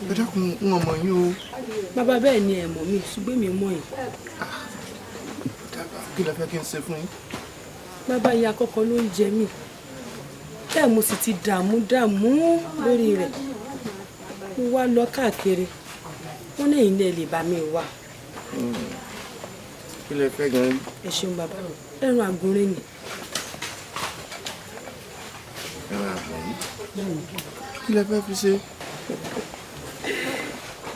ẹ dákun ń ọmọ yín o. bàbá bẹ́ẹ̀ ni ẹ mọ̀ mi ṣùgbọ́n mi mọ̀ yín. kí lẹ fẹ́ kí n ṣe fún yín. bàbá ìyá àkọ́kọ́ ló ń jẹ mí bẹ́ẹ̀ mo sì ti dààmú lórí rẹ̀ mo wá lọ káàkiri wọ́n ní ẹ̀yin náà lè bá mi wá. kí lẹ fẹ́ gan-an. ẹ ṣeun bàbá ẹran àgùnrin ni. ẹran àgùnrin kí lẹ fẹ́ fi ṣe.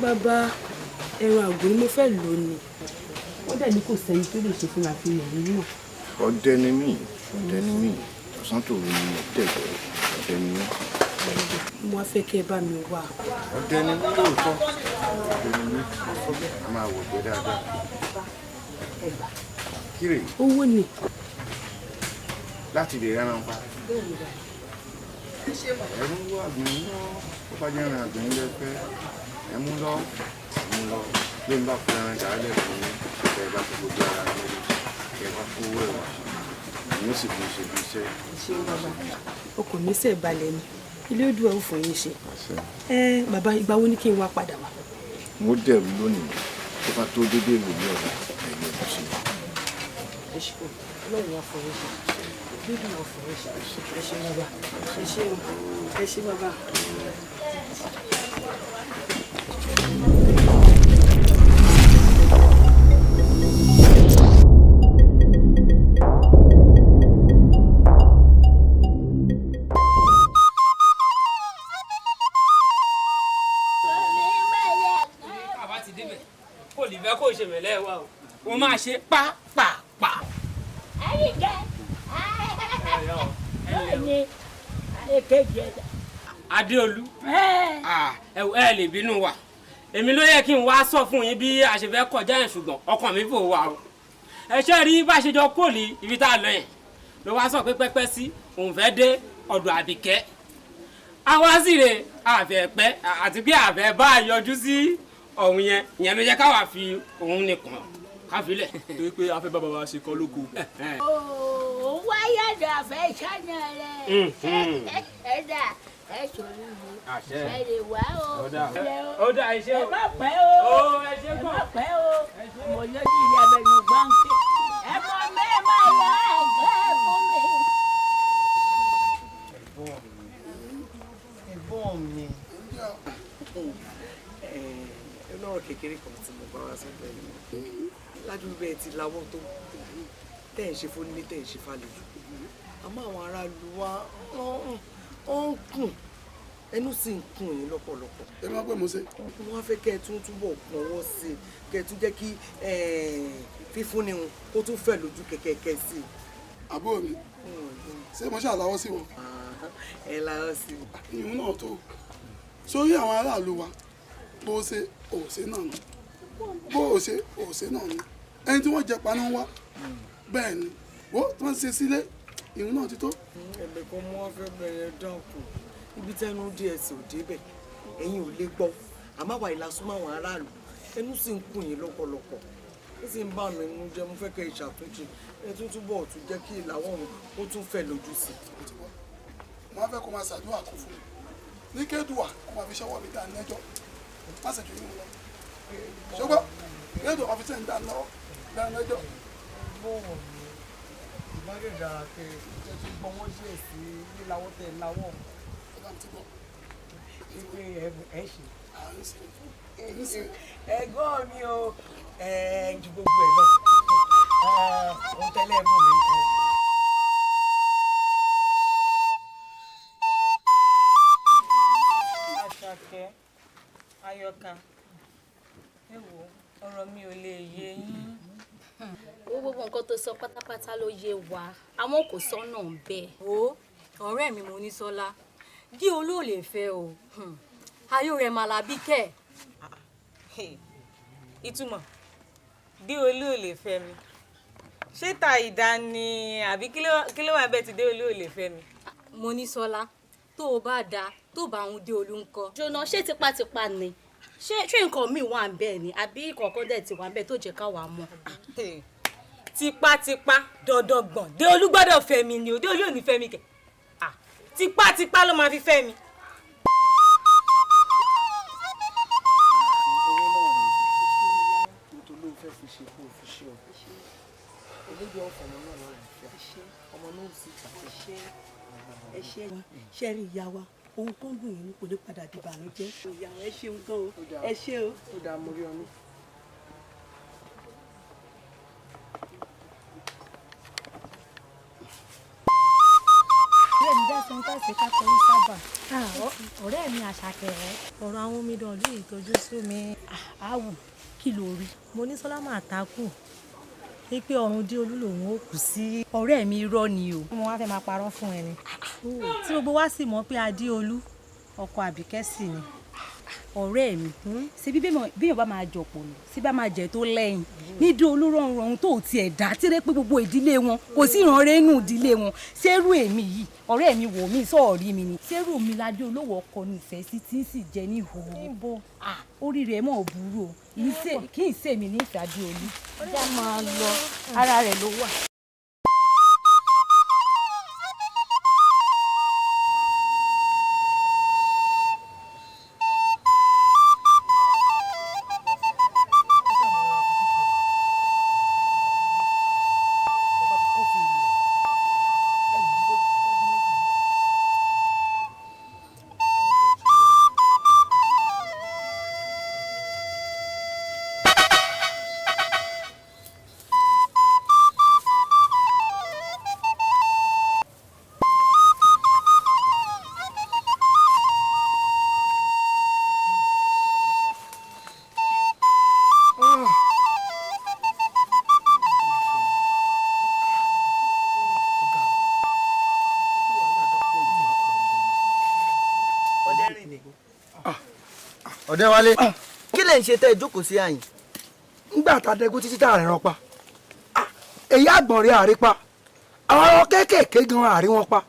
bàbá ẹran àgùnrin mo fẹ́ lò ní wọ́n dẹ̀ ní kò sẹ́ni tó lè ṣe fún àfihàn yìí náà. ọdẹ ni mí ọ̀sán tó rí mi tẹ̀gbẹ́ ọdẹ ni mí. mo wá fẹ́ kẹ́ ẹ bá mi wá. ọdẹ ni mí lóòótọ́ ọdẹ ni mí a máa wọ̀ pé dáadáa. kíre. owó ni. láti lè rẹ́ran pa. ẹ̀rú àgbọ̀n lọ ó bá jẹ́ ẹran àgbọ̀n lẹ́fẹ́ ẹ mú lọ ló ń bá fún ẹran dàálẹ̀ fún ẹ bá fi gbogbo ara lórí ẹ bá kó owó ẹ̀ wá èmi ó sì fi ṣe bí iṣẹ́. ọkọ̀ mi sẹ̀ balẹ̀ ni ilé ó dùn ẹ̀ fún yín ṣe. bàbá ìgbà wo ni kí n wá padà wá. mo dẹ̀rù lónìí tó bá tó dédé ìlú ní ọ̀la ẹ̀yìn ẹ̀kọ́ sí. ẹ ṣe kò lọ́rùn àfọwọ́ṣe dídùn àfọwọ́ṣe ẹ ṣe bàbá ẹ ṣe bàbá. Mo máa ṣe pápápá. Adéolú ẹ lè bínú wa èmi ló yẹ kí n wá sọ fún yín bí a ṣe fẹ́ kọjá yẹn ṣùgbọ́n ọkàn mi fò wá o ẹ ṣe rí bá ṣe jọ kóòlì ibi tá a lọ yẹn ló wá sọ pé pẹ́pẹ́ sí òun fẹ́ dé ọ̀dọ̀ Àbíkẹ́ àwa sì rè àfẹ́ pẹ́ àti bí àfẹ́ bá yọjú sí ọ̀hún yẹn ló yẹ káwa fi òun nìkan káfílẹ̀. torí pé a fẹ́ bá bàbá ṣe kọ́ lóko. ó wáyà dà fẹ́ ṣáná rẹ̀ ẹ̀dà ẹ̀ sọ̀rọ̀ mi ẹ̀ lè wá o. ó dà iṣẹ́ o. ẹ má pẹ́ o ẹ má pẹ́ o mo lójú ìyá abẹnú gbọ́ǹkì ẹ mọ mẹ́ẹ̀má yá ẹ̀gbẹ́ fún mi. ẹ̀gbọ́n mi ọlọ́rọ̀ kékeré kan tí mo bá wá sọ́dọ̀ yìí ládùúgbò bẹ́ẹ̀ ti lawọ́ tó tẹ̀ ń ṣe fún ní tẹ̀ ń ṣe fàlejò àmọ́ àwọn aráàlú wa ó ń kùn ẹnu sì ń kùn yín lọ́pọ̀lọpọ̀. ẹ má pẹ́ mo ṣe. wọ́n fẹ́ kẹ́ ẹ tún túbọ̀ pọ̀wọ́ sí i kẹ́ ẹ tún jẹ́ kí fífúnni wọn kó tún fẹ̀ lójú kẹ̀kẹ́ sí i. àbúrò mi ṣé mo ṣàlàwọ́ sí wọn. ẹ láwọ́ sí i. ìyún náà tó sórí àwọn aráàlú wa bó ṣe òṣè náà ni bó òṣè náà ni ẹni tí wọ́n jẹ paná wá bẹ́ẹ̀ ni wọ́n tí wọ́n ṣe sílé ìhun náà ti tó. ẹ̀bẹ̀ kan mọ́ wá fẹ́ bẹ̀rẹ̀ dákun ibi tẹ́nu díẹ̀ sí òde bẹ̀ ẹ̀yin ò lè gbọ́ àmọ́ àwa ìlàsúmọ́ àwọn aráàlú ẹnu sì ń kùn yín lọ́pọ̀lọpọ̀ ó sì ń bá mi nínú jẹ́ mo fẹ́ kẹ́ ìṣàtúnṣe ẹ tún túbọ̀ tún jẹ́ kí ìlàwọ̀ ọ̀hún ó tún fẹ̀ lójú sí i. wọ́n fẹ́ kó máa ṣàdúrà kó fún mi ní kédùà kó máa fi ṣọwọ́ mi dá lẹ́jọ́ má ṣe jù yín lọ ṣùgbọ́n kédùà ọ́fíìsì ń dá lẹ́jọ́. bọ́ọ̀ ìbáde dára pé ẹ ti gbọ́ wọ́n díẹ̀ sí líláwọ́ tẹ̀ láwọ̀ pé ẹ ṣe ẹ̀gbọ́n mi o ju gbogbo ẹ̀ lọ ohun tẹ́lẹ̀ mú mi kọ́. Àṣàkẹ́ Ayọ̀ká ẹ wò ọ̀rọ̀ mi ò lè yé yín. gbogbo nǹkan tó sọ pátápátá ló yé wa àmọ́ kò sọ́nà bẹ́ẹ̀. o ọ̀rẹ́ mi Monísọ́lá dí olóòlè fẹ́ o ayọ̀ rẹ̀ màlábí kẹ́ ìtumọ̀ dí olóòlè fẹ́ mi ṣé ta ìdá ni àbí kí ló wà bẹ́ẹ̀ ti dé olóòlè fẹ́ mi. Monísọ́lá tó o bá da tó bá ń dé olú ńkọ́. jọ̀nà ṣé tipátipá ni ṣé nǹkan míì wà ń bẹ́ẹ̀ ni àbí kọ̀ọ̀kan dẹ̀ ti wà ń bẹ́ẹ̀ tó jẹ́ ká wà á mọ̀. tipátipá dandan gbọ̀n dé olú gbọ́dọ̀ fẹ́ mi ni o dé olú ò ní fẹ́ mi kẹ̀ tipátipá ló máa fi fẹ́ mi ṣẹ́rí ìyá wa ohun tó ń dùn yín kò ní padà di ìbànújẹ́. ìyàwó ẹ ṣeun gan o ẹ ṣe o. ó dáa mo rí ọ ní. ọ̀rẹ́ mi dá sọ nǹkan ṣe ká kọrí sábà. ọ̀rẹ́ mi Àṣàkẹ́ ọ̀rọ̀ àwọn omidan ìlú ìtọ́jú sú mi. àwù kí ló rí. mo ní Sọlá máa takú ní pé ọrùn dí olú lòun ó kù sí. ọ̀rẹ́ mi irọ́ ni o. mo wá fẹ́ máa parọ́ fún ẹ ni. tí gbogbo wa sì mọ̀ pé Adéolú ọkọ Àbíkẹ́ sì ni. ọ̀rẹ́ mi ṣe bí bẹ́ẹ̀ bá máa jọ̀pọ̀ lọ sí bá máa jẹ́ tó lẹ́yìn nídìí olórọ̀rùn ọ̀hún tó tiẹ̀ dá tírẹ́ pé gbogbo ìdílé wọn kò sí ìrànrẹ́ inú ìdílé wọn ṣerú èmi yìí ọ̀rẹ́ mi wò mí sọ̀rí mi ni ṣerú mi ládé olówó ọkọ nífẹ̀ẹ́ sí tí ń sì jẹ ní ìhòòhò níbo orí rẹ̀ mọ̀ burú o kì í ṣèmi nífẹ̀ẹ́ Adéolú ọjà máa lọ ara rẹ̀ ló wà. Ọ̀dẹ́wálé kí lè ń ṣe tẹ́ ìjókòó sí àyìn. ńgbà tá a dẹ́gun títí tá a rẹ̀ rán pa èyí àgbọ̀n rẹ̀ àrí pa àwọn ọmọ kéékèèké gan àrí wọn pa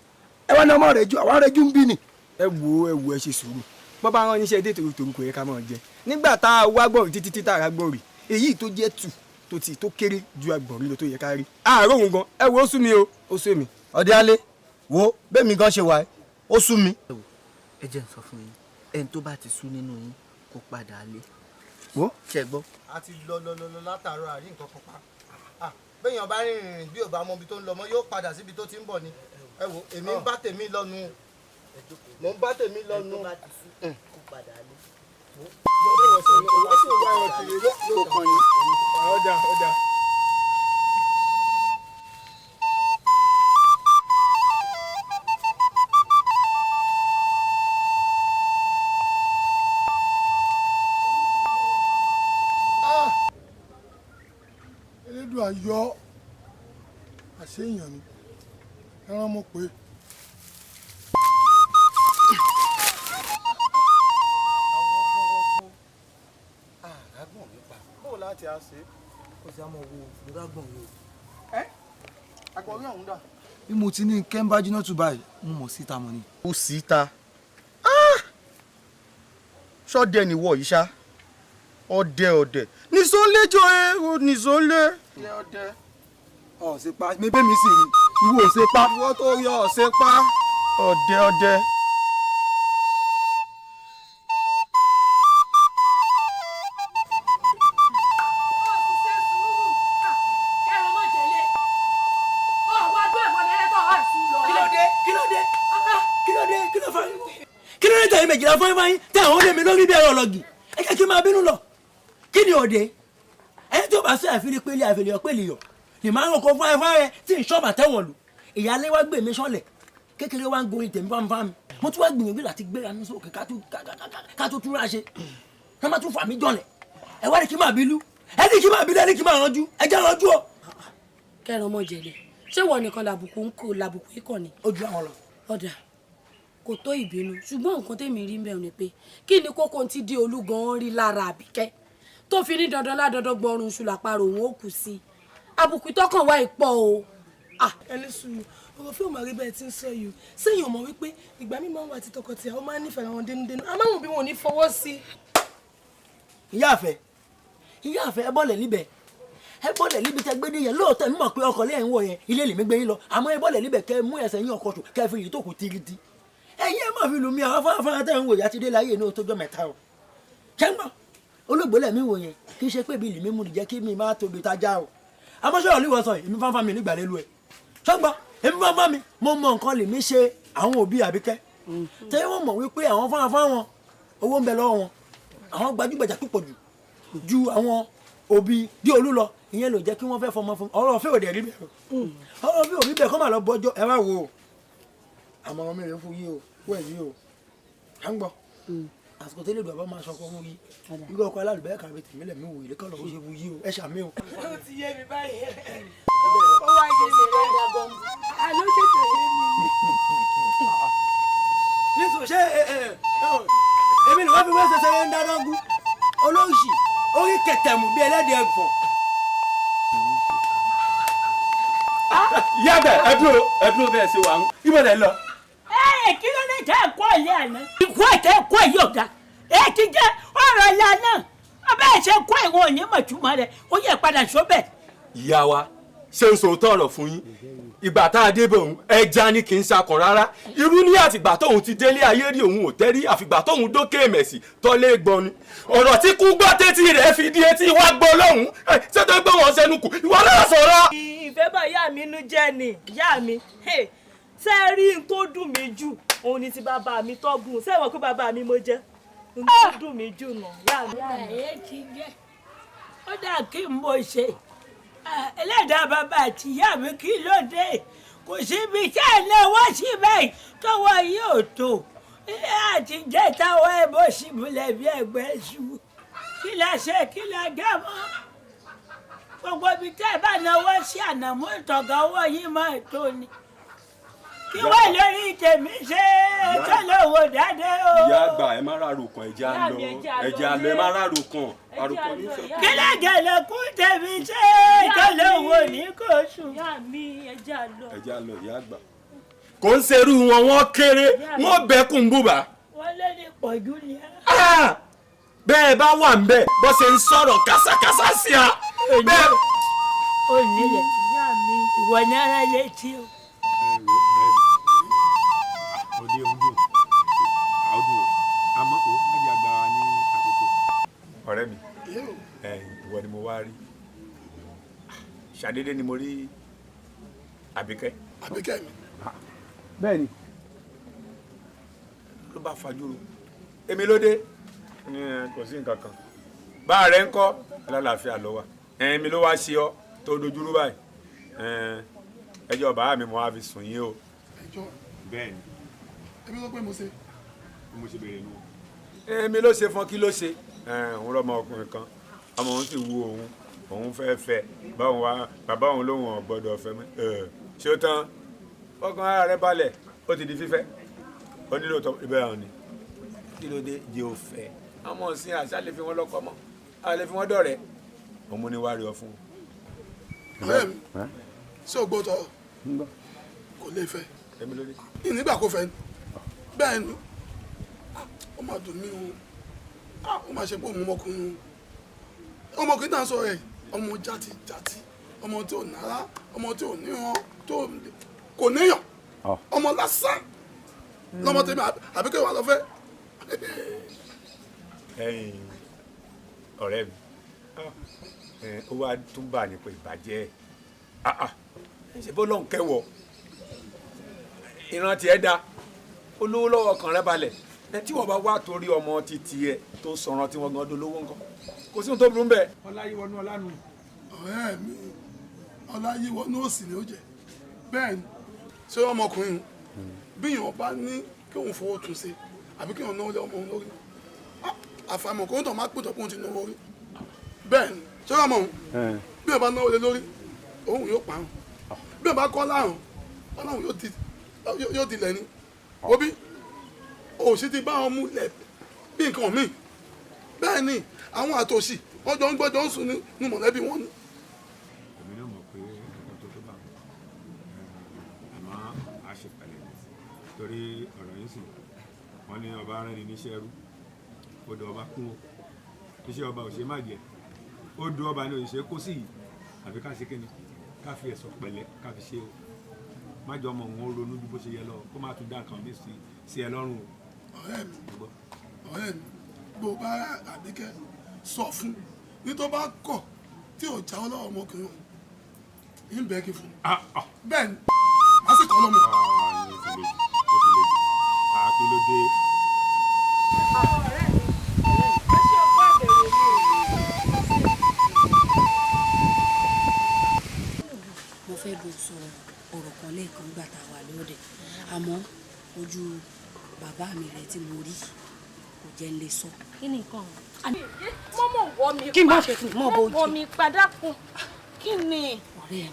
ẹ wá ní ọmọ rẹ̀ ju àwọn rẹ̀ ju ń bí ni. ẹ wo ẹ ṣe sùúrù bọ́ bá rán níṣẹ́ dé tòun kò yẹ ká máa jẹ nígbà tá a wá gbọ̀rì títí tá a rà gbọ̀rì èyí tó jẹ́ tó kéré ju agbọ̀nrín lọ tó yẹ ká rí àárọ̀ òun gan ẹ wo ó sú mi o ó sú mi. Ọ̀dẹ́wálé wo bẹ́ẹ̀ mi gan ṣe wà ó sú mi. ẹ jẹ́ n sọ fún yín ẹni tó bá ti sú nínú yín kó padà lé. wo ṣe gbọ́. a ti lọ látàárọ̀ àrí nǹkan kan pa béèyàn bá rìnrìn bí ò bá mọ ibi tó ń lọ mọ́ yóò padà síbi tó ti ń bọ̀ ni ẹ wo èmi ń bá tèmi lọ́nu mò ń bá tèmi lọ́nu. ayọ̀ àṣeyàn ni ẹran mọ̀ pé. àrágbọ̀n mi pa bó láti á ṣe kò sí àmọ́ owó lọ́dàgbọ̀n yìí. ẹ àgbọ̀n mi ọ̀hún dà. bí mo ti ní kẹ́ńbà jiná tù báyìí mo mọ̀ síta mọ́ ni. ó síta ṣọ́dẹ nìwọ yìí ṣá ọdẹ nìṣọ́nlé jọ ẹ o nìṣọ́nlé. ọdẹ ọ̀ ṣe pa mi bẹ́ẹ̀ mi sì rí ìwọ ò ṣe pa. ìwọ tó yọ ọ̀ ṣe pa. ọdẹ. kí ló dé tẹ̀yìn méjìlá fún ẹ̀fọ́ yín tẹ̀ àwọn ọdẹ mi lórí bí ẹ̀rọ ọlọ́gì ẹ jẹ́ kí n máa bínú lọ kí ni òde ẹni tí ó bá sí àfihàn pélé àfihàn pélé yọ ni màá rán kó fún ẹ̀fọ́ rẹ tí n ṣọ́ọ̀bà tẹ̀wọ̀n lù ìyáálé wa gbé mi sọ́lẹ̀ kékeré wa ń gorin tèmi fámi fámi mo tún wá gbìyànjú láti gbéra ní sókè ká tó túnra ṣe ká má tún fà mí jọlẹ̀ ẹ wá ní kí n máa bínú ẹ ní kí n máa bínú ẹ ní kí n máa ránjú ẹ jẹ́ ránjú o. kẹrin ọmọ jẹlẹ ṣé wọn nìkan làbùkù ń kó làbùkù ikọ ni. ó ju àwọn lọ. ọ̀dà kò tó ìbínú ṣùgbọ́n nǹkan tèmi rí mbẹ́ ni pé kí ni kókó ti di Olú gan-an rí lára Àbíkẹ́ tó fi ní dandan ládọ́dọ́ gbọ́rùn ṣùlà parò òun ó kù sí i àbùkù tọkàn wá ìpọ̀ o. ẹni sùn ọ̀rọ̀ fún ọmọ àríbẹ̀ tí ń sọ yìí sẹ́yìn ọmọ wípé ìgbà mímọ́ wà tí tọkọtìyàwó máa ń nífẹ̀ẹ́ àwọn dénúdénú amáwọn bí wọn ò ní fọwọ́ sí i. ìyá àfẹ́ ẹ bọ́lẹ̀ níbẹ̀ ẹ bọ́lẹ̀ níbi tẹ gbé níyẹn lóòótọ́ mímọ̀ pé ọkọ̀ lẹ́yìn wọ̀ yẹn ilé lèmi gbé yín lọ àmọ́ ẹ bọ́lẹ̀ níbẹ̀ kẹ́ mú ẹsẹ̀ yín ọkọ̀ tù kẹ́ fi yìí tó kù tiriti ẹ̀yin ẹ má fi lù mí àwọn afárá tẹ̀ ń wò yá ti dé láyé ní o tó jọ mẹ́ta o kẹ́ńgbọ́n olóògbélẹ̀ mi wò yẹn kì í ṣe pé ibi ìlú mi mú ni jẹ́ kí mi má tóbi tájá o àmọ́ sọ̀rọ̀ ní ìwọ̀sàn èmi fáfá mi nígbà lélu ẹ̀ ṣọ́gbọ́n èmi fáfá mi mo mọ nǹkan lèmi ṣe àwọn òbí Àbíkẹ́ tẹ́lẹ̀ wọ́n mọ̀ wípé àwọn fáwọn owó ń bẹ lọ́wọ́ wọn àwọn gbajúgbajà púpọ̀ ju àwọn òbí dí olú lọ ìyẹn ló jẹ́ kí wọ́n fẹ́ fọmọ fún ọ̀rọ̀ ọ̀fẹ́ òde rí bẹ́ẹ̀ ọ̀rọ̀ bí òbí bẹ́ẹ̀ kọ́ máa lọ bọ́jọ́ ẹ wá wò ó àmọ́ mi rẹ̀ fún yí o wẹ̀ yí o à ń gbọ́ àsìkò tẹ́lẹ̀ ìdùnnú àbá máa sọ fún yí irú ọkọ̀ alálùbẹ́ẹ̀ kàwé tèmílẹ̀ mi wò ìlékọ́ lọ́wọ́ ṣe fún yí o ẹ ṣàmì o. ó ti yé mi báyìí ó wá ṣe ṣe dáadáa gan àló ṣètò yé mi. nísò ṣé èmi ni wọ́n fi wọ́n ṣẹṣẹ ń dáná gún olóòṣì orí kẹtẹ̀mù bíi ẹlẹ́dẹ̀ẹ́ ẹ̀gbọ̀n. yàgbẹ́ ẹdúró bẹ́ẹ̀ ṣe wà ń ibò lẹ́ lọ. Kí ló dé tẹ́ ẹ̀kọ́ ilé àná? Ikú ẹ̀tẹ́ ẹ̀kọ́ yìí ọ̀gá. Ti jẹ́ ọ̀rọ̀ ilé àná. Ọbẹ̀ ẹ̀ ṣe kọ́ ìwọ òní mọ̀túmọ̀ rẹ̀. Ó yẹ padà sóbẹ̀. ìyá wa ṣe ń sòótọ́ ọ̀rọ̀ fún yín ìgbà tá a débẹ̀ òun ẹja ni kì í ṣakàn rárá irú ní àtìgbà tóun ti délé ayé rí òun ò tẹ́rí àfìgbà tóun dókè mẹ̀sì tọ́lé gbọ́n ni ọ̀rọ̀ tí kú gbọ́ tétí rẹ̀ fi di etí wá gbọ́ lọ́hùn-ún ṣé tó gbé wọn sẹ́nu kù ìwọ náà sọ̀rọ̀. ìfẹ́ bá ìyá mi inú jẹ́ ni ìyá mi ṣé ẹ rí n tó dùn mí jù òun ni ti bàbá mi tọ́gùn ṣé ìwọ̀n kó bàbá mi mo jẹ́ n tó dùn mí jù nà ìyá mi. Ẹ ti jẹ́ ó dà kí n mọ̀ ṣe ẹlẹ́dàá bàbá àti ìyá mi kí ló dé kò síbi tí ẹ̀ náwó sí báyìí tọwọ́ yóò tó àti jẹ́ táwọn ẹbọ sì múlẹ̀ bí ẹgbẹ́ ṣu kí la ṣe kí la gẹ́ mọ́ gbogbo ibi tẹ́ ẹ bá náwó sí ànàmú ìtọ̀gá owó yìí máa tó ni kí wọ́n lórí tèmi ṣe tó lówó dáadé o. ìyá àgbà ẹ má rárò kan ẹja lọ ẹ má rárò kan àròkọ ní sọ. kí lẹ́gẹ̀lẹ̀ kú tèmi ṣe tó lówó ní kò sùn. ẹja lọ ìyá àgbà. kò ń ṣerú wọn wọn kéré wọn bẹkùn bùbá. wọ́n lé ní pọ̀jù ni. bẹ́ẹ̀ bá wà ń bẹ̀ bó ṣe ń sọ̀rọ̀ kásákásá sí a. ó nílẹ̀ ìwọ náírà létí o. òde òǹdò àwòdù àmọ́ ó ẹ̀jẹ̀ agbára ní àkókò. ọ̀rẹ́ mi ìwọ ni mo wá rí ṣàdédé ni mo rí Àbíkẹ́. Àbíkẹ́ mi. bẹ́ẹ̀ ni. ló bá fajúro èmi ló dé kò sí nǹkan kan bá rẹ ń kọ́ alálàáfíà lọ wa èmi ló wá ṣe ọ tó dojúrú báyìí ẹjọ́ bàá mi mo wá fi sùn yín o. ẹjọ́ bẹ́ẹ̀ ni. èmi ló pé mo ṣe. mo ṣe bèrè nù. èmi ló ṣe fún kí ló ṣe òun lọmọ ọkùnrin kan ọmọ òun sì wú òun fẹ́ fẹ́ báwọn wá bàbá òun lóhùn ọ̀ gbọ́dọ̀ fẹ́ mi ṣé ó tán ọkàn ara rẹ balẹ̀ ó ti di fífẹ́ ó nílò tó ibẹ̀ hàn ni kí ló dé jẹ́ ò fẹ́ ọmọ òsín àṣà lè fi wọn lọ́kọ mọ́ a lè fi wọn dọ̀rẹ́ òun ni wàá rí ọ fún un. ọ̀rẹ́ mi ṣé o gbọ́ tọ́ kò lè fẹ́ ìnígbà kò fẹ́ bẹ́ẹ̀ ni ó máa dùn mí o ó máa ṣe pé òun ọmọkùnrin o ọmọkùnrin náà sọ rẹ̀ ọmọ játijàti ọmọ tí ò nára ọmọ tí ò níran tó kò níyàn ọmọ lásán lọmọ tèmi Àbíkẹ́ wà lọ́fẹ́. ọ̀rẹ́ mi ó wá tún bà nípa ìbàjẹ́ ṣe bó lọ́n kẹwọ́ ìran tiẹ̀ da olówó lọ́wọ́ kan rẹ balẹ̀ tí wọ́n bá wá torí ọmọ títí ẹ tó sọ̀rọ̀ tí wọ́n gan dolówó nǹkan kò sí ohun tó burú ń bẹ̀. ọláyíwọnú ọlánú. ọ̀rẹ́ mi ọláyíwọnú òsì ni ó jẹ bẹ́ẹ̀ ni ṣé ọmọkùnrin bí èèyàn bá ní kí òun fowó tún ṣe àbí kí èèyàn náwó lé ọmọ òun lórí àfàìmọ̀ kó ń tàn má pètò pé òun ti náwó rí bẹ́ẹ̀ ni ṣé ọmọ òun bí èèyàn bá náwó lé lórí òun yóò parun bí èèyàn bá kọ́ láàrùn ọlọ́run yóò dilẹ̀ ni òbí òsì ti bá wọn mú lẹ̀ bí nǹkan míì bẹ́ẹ̀ ni àwọn àtòsí wọ́n jọ ń gbọ́jọ́ ń sùn ní mọ̀lẹ́bí wọn ni. èmi náà mọ̀ pé ẹ̀kọ́ tó bá àmọ́ a ṣe pẹ̀lẹ́ torí ọ̀rọ̀ yìí sì wọ́n ní ọba rẹ̀ ní níṣẹ́ ẹrú odò ọba kún o iṣẹ́ ọba ò ṣe má jẹ odò ọba ní òṣìṣẹ́ kó sí yìí àfi ká ṣe kíni ká fi ẹ̀sọ̀ pẹ̀lẹ́ ká fi ṣe o má jọ ọmọ òun ó ronú bí bó ṣe yẹ lọ kó má tún dá nǹkan mí sí ẹ lọ́rùn o. ọ̀rẹ́ mi bó bá Àbíkẹ́ sọ fún ní tó bá kọ̀ tí ò jáwọ́ lọ́wọ́ ọmọkùnrin òun ń bẹ́ẹ̀ kí fún un bẹ́ẹ̀ ni má sì kọ́ lọ́mọ. àkìlódé. ọ̀rẹ́ mi ó ṣe ọkọ àbẹ̀rẹ̀ mi. mo fẹ́ bó sọ̀rọ̀ ọ̀rọ̀ kan lẹ́ẹ̀kan gbà tá a wà lóde àmọ́ ojú bàbá mi rẹ̀ tí mo rí kò jẹ́ ń lè sọ. kí ni nǹkan? mọ́mọ́ wọ́ mi kí n bá ṣe fún mọ́ bó jẹ́. wọ́ mi padà kún kí ni. ọ̀rẹ́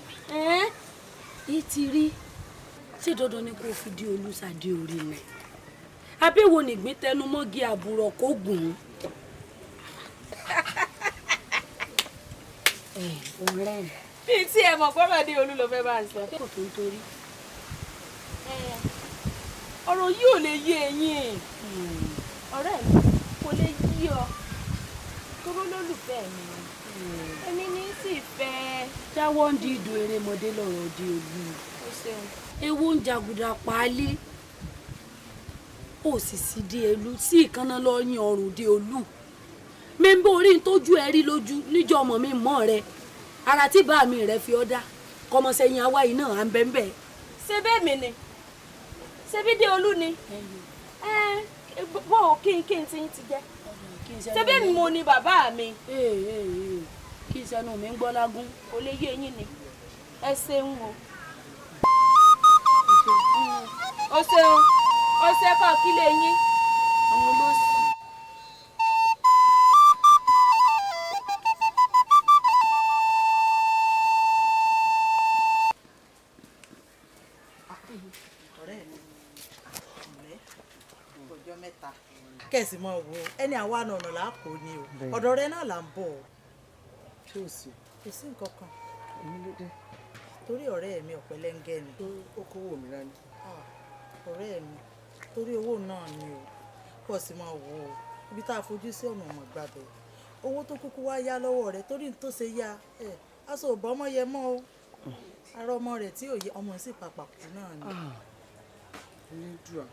mi ti rí ṣé dandan ni kó fi di olùsàdé orí mi abéwo nìgbín tẹnu mọ́gi àbúrò kó gùn ún. ọ̀rẹ́ mi. bí tí ẹ mọ̀ pé bàdé olú ló fẹ́ bá ń sọ. kò tó ń torí. ọ̀rọ̀ yìí ò lè yé ẹ̀yin ọ̀rẹ́ mi kò lè yí ọ toró lólùfẹ́ mi èmi ní sì fẹ́. jáwọ́ ń di ìdò erémọdé lọ́rọ̀ di olú. ó ṣeun. ewu ń jàgùdà paálí ó sì sí di elú sí ìkànnà lọ́yìn ọrùn di olú mẹ́ńbà orí ń tójú ẹ rí lójú níjọ́ ọmọ mi mọ́ rẹ ara tí bá mi rẹ fi ọ́ dá kọmọsẹ́yìn awá yìí náà à ń bẹ́ẹ̀ bẹ́ẹ̀. ṣé bẹ́ẹ̀ mi ni ṣé bí dé olú ni bó kí n tí ń ti jẹ́ ṣé bẹ́ẹ̀ mi mo ni bàbá mi. kí sẹ́nu mi ń gbọ́ lágún. kò lè yé yín ni ẹ ṣeun o. o ṣeun o ṣe kọ́ kí lè yín òun ló sì. kẹ̀sì mọ́ wo ẹni àwa ọ̀nà là á kó ni o ọ̀dọ̀ rẹ náà là ń bọ̀. ṣé o sì. kò sí nǹkan kan. èmi ló dé. torí ọ̀rẹ́ mi ọ̀pẹ̀lẹ́ngẹ́ ni. ó kówó mi rání. ọ̀rẹ́ mi torí owó náà ni o pọ̀ sí máa wò ó ibi tá a fojú sí ọ̀nà ọmọ gbàbẹ̀ owó tó kúkú wá yá lọ́wọ́ rẹ̀ torí tó ṣe yá aṣọ ò bọ́ ọmọ yẹ mọ́ o ara ọmọ rẹ̀ tí ò yẹ ọmọ sì pàpàkù náà ni. nídùá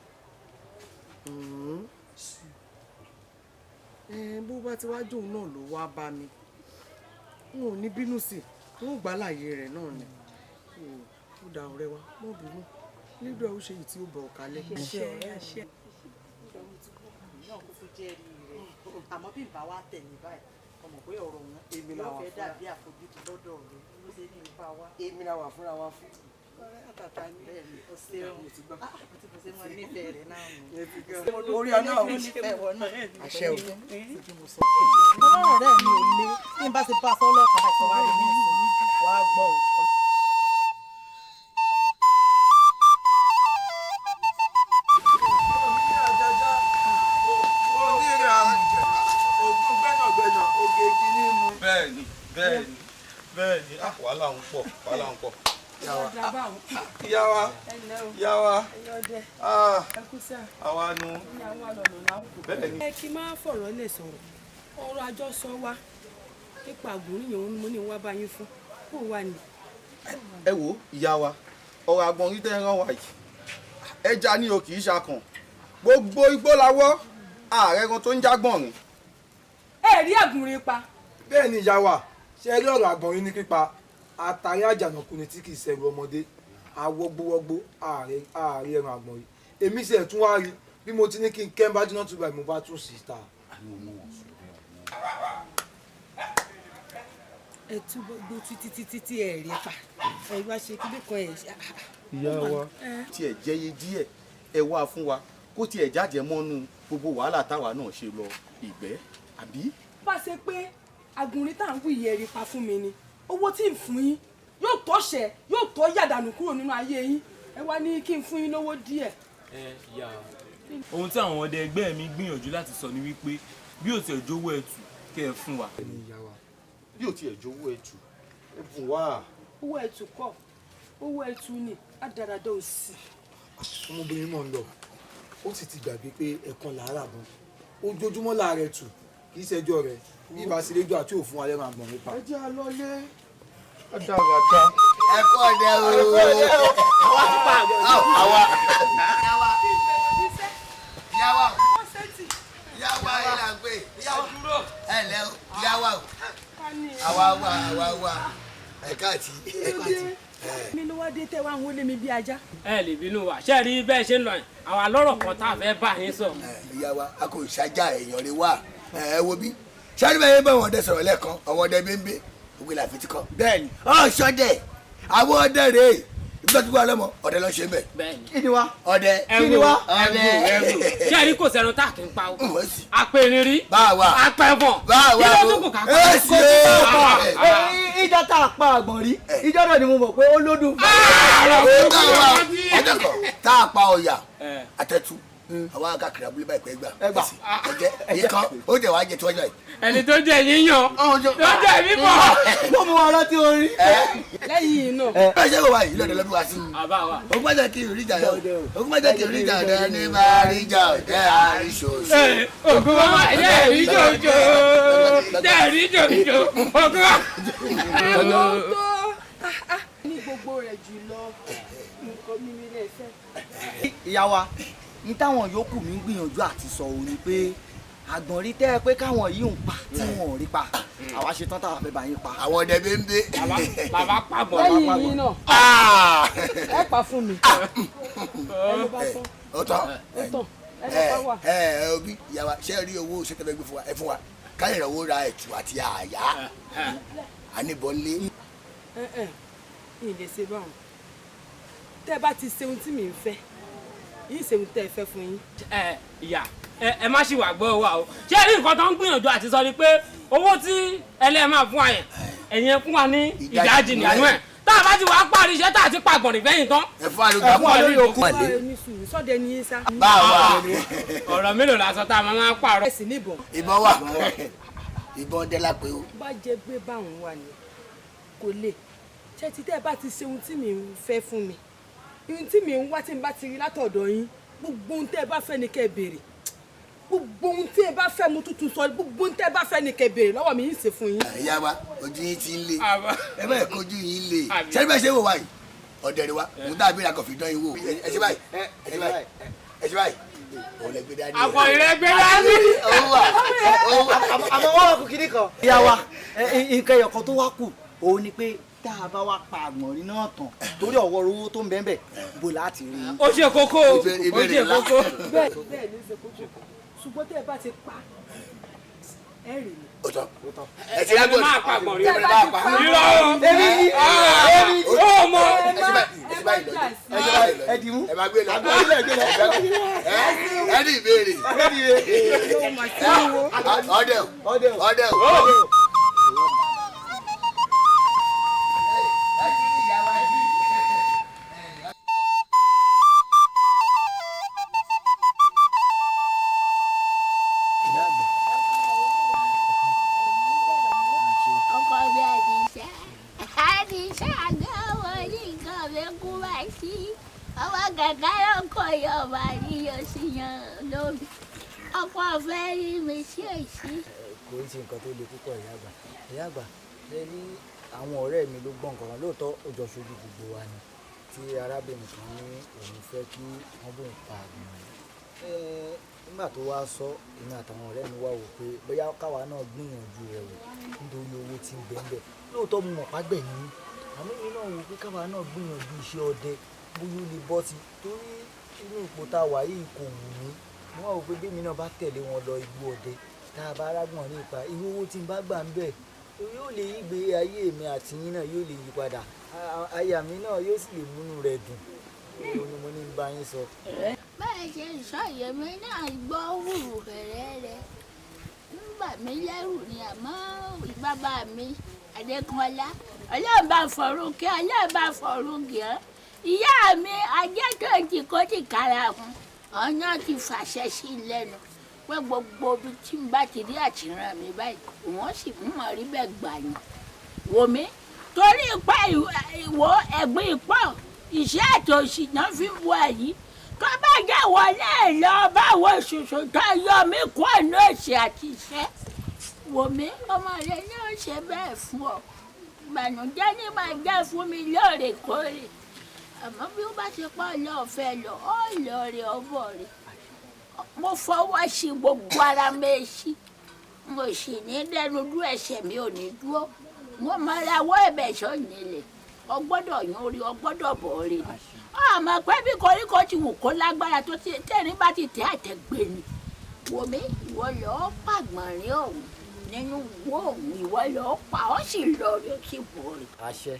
bó bá ti wá jóun náà ló wá bá mi n ò ní bínú sí i n ò gbá láàyè rẹ̀ náà ni ó da ọ̀rẹ́ wa mọ́ bínú nídùá ó ṣe èyí tí ó bọ̀ ọ́ kalẹ̀. àmọ́ bí ìbá wa tẹ̀yìn báyìí ọmọ pé ọ̀rọ̀ wọn yóò fẹ́ dàbí àfojúdi lọ́dọ̀ rẹ̀ ló ṣe ní ipa wa. èmi la wà fúnra wa fún. àtàtà ní bẹ́ẹ̀ ni ó ṣe ọ́ àti bó ṣe mọ nífẹ̀ẹ́ rẹ̀ náà nù. orí ọ̀nà ò ní àṣẹ ò ọlọ́run rẹ̀ mi ò lé bí n bá ti bá sọ́lọ́ kan àti wàá rí mi ìsìn wàá gbọ́ ò. bẹ́ẹ̀ni bẹ́ẹ̀ni bẹ́ẹ̀ni wàhálà ń pọ̀ wàhálà ń pọ̀. Yàwá yàwá àwa nu bẹ́ẹ̀ni. ẹ kí n máa fọ̀rọ̀ lè sọ̀rọ̀ ọ̀rọ̀ àjọsọ wa nípa àgbóríyìn òun ni mo ní wá bá yín fún kó wà ní. ẹ wo ìyá wa ọ̀rọ̀ àgbọ̀n rí tẹ́ ràn wá yìí ẹja ni o kì í ṣakàn gbogbo igbó lawọ́ ààrẹ kan tó ń jágbọ̀n rìn. ẹ rí àgùnrin pa. bẹ́ẹ̀ ni ìyá wa ṣe rí ọ̀rọ̀ àgbọ̀nrín ní pípa àtàrí àjànàkú ni tí kì í ṣẹ̀rù ọmọdé awọ́gbówọ́gbó ààrẹ ẹran àgbọ̀nrín èmi sì ẹ̀ tún wá rí bí mo ti ní kí n kẹ́ ń bá jiná túbà mo bá tún sí ta. ẹ túbọ̀ gbó títí ẹ rí pa ẹ wá ṣe kí lóko ẹ. ìyá wa tiẹ̀ jẹ́yé díẹ̀ ẹ wá fún wa kó tiẹ̀ jáde mọ́nú gbogbo wàhálà táwa náà ṣe lọ ìgbẹ́ àbí. bá a ṣe pé àgùnrín tá à ń wí yẹn rí pa fún mi ni owó tí ń fún yín yóò tọ́ṣẹ̀ yóò tọ́ yàdànù kúrò nínú ayé yín ẹ wá ní kí n fún yín lówó díẹ̀. ìyá ohun tí àwọn ọdẹ ẹgbẹ́ mi gbìyànjú láti sọ ni wípé bí ó tiẹ̀ jówó ẹ̀tù kẹ́ ẹ fún wa. bí ó tiẹ̀ jówó ẹ̀tù ẹ fún wa. owó ẹ̀tù kọ́ owó ẹ̀tù ni àdàràdà òsì. ọmọbìnrin náà lọ ó sì ti gbàgbé pé ẹ̀kan làárà gan ojoojúmọ́ láàrẹ̀ tù kì í ṣẹjọ́ rẹ̀ bí ìbá sí lẹ́jọ́ àti òfin alẹ́ máa gbọ̀n nípa. ẹ jẹ́ àlọ́lé. dáadáa. ẹ̀kọ́ ọ̀dẹ o. àwa ti pa àgbẹ̀. àwa. yàwá yàwá yàwá yìí là ń pè. ẹ lẹ́ o yàwá o. àwa wà ẹ̀ka àti ẹ̀ka àti. mi ló wá dé tẹ́ wá ń wọlé mi bí ajá. ẹ lè bínú wa ṣe rí bẹ́ẹ̀ ṣe ń lọ yẹn àwọn alọ́rọ̀ kan tá a fẹ́ bá yín sọ. ìyá wa a kò ṣájà èèyàn rẹ wá ẹ wo bí sáré bẹ́ẹ̀ bá wọn ọdẹ sọ̀rọ̀ lẹ́ẹ̀kan àwọn ọdẹ bẹ́ẹ̀ ògbé la fi ti kọ́. bẹ́ẹ̀ni ọ̀ṣọ́dẹ àwọn ọdẹ rèé ìgbà tó wà lọ́mọ ọdẹ lọ ṣe bẹ́ẹ̀. bẹ́ẹ̀ni kí ni wa ọdẹ kí ni wa ọdẹ ṣé ẹ rí kò sẹ́nu tá a kì í pa o. apẹ̀rìnrí apẹ̀fọ̀n báwa kí ló tún kù ká ìjọ tá a pa àgbọ̀n rí ìjọ náà ni mo mọ̀ pé ó lódùn. ọjọ́ kan tá a pa ọ̀yà àtẹ̀tù àwọn akákiri abúlé báyìí pé gbà ọjẹ èyí kan ó jẹ wàá jẹ tí wọ́n jẹ yìí. ẹni tó jẹ yíyan tó jẹ bíbọ. mo mú wọn rántí orí. lẹ́yìn náà. bẹ́ẹ̀ ṣe wò wá yìí lọ́dọ̀ lọ́dún wá sí i. ogun má jẹ́ kí ìrìjà yọ ogun má jẹ́ kí ìrìjà yọ ní bá ríjà ọ̀jẹ́ àríṣòṣò. ogun má jẹ́ ìrìjòjò jẹ́ ìrìjòjò ogun má. ní gbogbo rẹ̀ jù lọ nǹkan mímí lẹ́sẹ̀. ìyá wa ní táwọn yòókù mi ń gbìyànjú àti sọ òun ni pé àgbọ̀nrín tẹ́ ẹ pé káwọn yìí ń pa tí wọn ò rí pa àwa ṣe tán táwa fẹ́ bá yín pa. àwọn ọdẹ bẹ́ẹ̀ ń bẹ́. bàbá pàbọ̀ lẹ́yìn yìí náà ẹ pa fún mi. ẹni bá tán ó tán ó tán ẹni bá wà. òbí ìyá wa ṣé ẹ rí owó ṣètẹ́fẹ́ gbé fún wa ẹ fún wa káyọ̀ ìrànwọ́ ra ẹ̀tù àti àyà àníbọ̀nlé. ìlè ṣe báwọn tẹ́ bá ti ṣe ohun tí mi ń fẹ́ yìí ṣe ohun tẹ́ ẹ fẹ́ fún yín. ìyá ẹ má ṣì wà gbọ́ wa o ṣé ẹ rí nǹkan tó ń gbìyànjú àti sọ ni pé owó tí ẹlẹ́ẹ̀ máa fún wa yẹn ẹ̀yin fún wa ní ìdajì nínú ẹ̀ tá a bá ti wà á parí iṣẹ́ tá a ti pa àgbọ̀nrín fẹ́yìn tán. ẹ fún àlejò ọkọ ẹni sùúrù sọdẹ ní yín sá. báwa ọ̀rọ̀ mélòó la sọ tá a máa ń pààrọ̀. ẹ sì ní ìbọn. ìbọn wà ìbọn dẹ́là pé o. bá jẹ gbé báwọn wà ní kò lè ṣé ti tẹ́ ẹ bá ti ṣe ohun tí mi ń fẹ́ fún mi ohun tí mi ń wá tí n bá ti rí látọ̀dọ̀ yín gbogbo ohun tẹ́ ẹ bá fẹ́ ni kẹ́ ẹ béèrè gbogbo ohun tí ẹ bá fẹ́ mo tútù sọ gbogbo ohun tẹ́ ẹ bá fẹ́ ni kẹ́ ẹ béèrè lọ́wọ́ mi yín ṣe fún yín. ìyá wa ojú yín ti ń le ẹ bá ẹ̀kọ́ ojú yín le ṣé bẹ́ẹ̀ ṣe wò wá yìí ọ̀dẹ̀rẹ̀ wa òun tá a bí ìràkọ̀ fi dán yín wò ẹ ṣe báyìí ẹ ṣe báyìí ẹ ṣe báyìí òun lè gbé dání. àpò ìrẹ́gbẹ́ dání. àmọ́ wọ́n wà kú kiri kan. ìyá wa nǹkan ẹyọ kan tó wá kù òun ni pé tá a bá wá pa àgbọ̀nrín náà tán torí ọ̀wọ́ owó tó ń bẹ́ẹ̀ bẹ́ẹ̀ bò láti rí i. ó ṣe kókó ó ṣe kókó. bẹ́ẹ̀ ní í ṣe kókó ṣùgbọ́n tẹ́ ẹ bá ti pa ẹ rè mí. ẹ ti rágbọ́n máa pa àgbọ̀nrín tẹ́ ẹ bá ti pa irọ́ ó mọ. ẹ di mú ẹ máa gbé lọ ẹ ní ìbéèrè ọdẹ o. ọkọ ọ̀fẹ́ rí mi sí èsì. kò ń ṣe nǹkan tó le púpọ̀ ìyá àgbà ṣe ní àwọn ọ̀rẹ́ mi ló gbọ́ nǹkan kan lóòótọ́ ó jọ ṣojú gbogbo wa ni tí arábìnrin kan ní òun fẹ́ kí wọ́n bóun pa àgbọ̀n rẹ̀ nígbà tó wá sọ èmi àtàwọn ọ̀rẹ́ mi wá wò pé bóyá káwa náà gbìyànjú rẹ̀ wò nítorí owó tí ń bẹ́ẹ̀ bẹ́ẹ̀ lóòótọ́ mo mọ̀ págbẹ̀ yín àmọ́ èmi náà wò pé káwa náà gbìyànjú iṣẹ́ ọdẹ bóyá ó lè bọ́ sí torí inú ipò tá a wà yìí kò wù mí mo wá wò pé bẹ́ẹ̀ mi náà bá tẹ̀lé wọn lọ igbó ọdẹ tá a bá arágbọ̀n ní ipa irú owó tí n bá gbà ń bẹ̀ yóò lè yí gbé ayé mi àti yín náà yóò lè yí padà aya mi náà yóò sì lè múnú rẹ̀ dùn òun ni mo ní bá yín sọ. bẹ́ẹ̀ ṣe sọ yèmí náà gbọ́ wùrù fẹ̀rẹ̀ rẹ̀ nígbà mi lẹ́rù ni àmọ́ bàbá mi Adékọ́lá ọlọ́ọ̀bá fọ̀rùn kí ọlọ́ọ̀bá fọ̀rùn kí ọ́ ìyá mi ajẹ́kẹ̀jì kó ti kára fún ọ̀nà ti fàṣẹ sí lẹ́nu pé gbogbo ibi tí n bá ti rí àtìrán mi báyìí wọ́n sì mú mọ̀ rí bẹ́ẹ̀ gbà yín wò mí torí ipa ìwò ẹ̀gbìn ìpọ̀ ìṣẹ́ àti òṣì náà fi ń wọ ẹ̀yìn tó bá jẹ́ wọlé lọ báwo ṣoṣo tó yọ mí kó ọ̀nà òṣì àti ìṣẹ́ wò mí ọmọ rẹ ní ó ṣe bẹ́ẹ̀ fún ọ ìbànújẹ́ ní máa jẹ́ fún mi lóòrèkóòrè àmọ́ bí ó bá ṣe pọ̀ lọ́ọ̀fẹ́ lọ ó lọ rẹ ọbọ̀ rẹ mo fọwọ́ sí gbogbo ara méjì mo sì ní dẹnu dúró ẹsẹ̀ mi ò ní dúró mo máa rawọ́ ẹ̀bẹ̀ sọ nílẹ̀ ọgbọ́dọ̀ yan orí ọgbọ́dọ̀ bọ̀ ọ́ rè ni àmọ́ pé bí koríko ti wù kó lágbára tó ti tẹ̀rín bá ti tẹ̀ àtẹ̀gbẹ́ ni wò mí ìwọ lọ́ọ́ pàgbọ̀nrín ọ̀hún nínú wo òun ìwọ lọ́ọ́ pa ọ́ sì lọ rí kí bọ̀ rè. àṣẹ.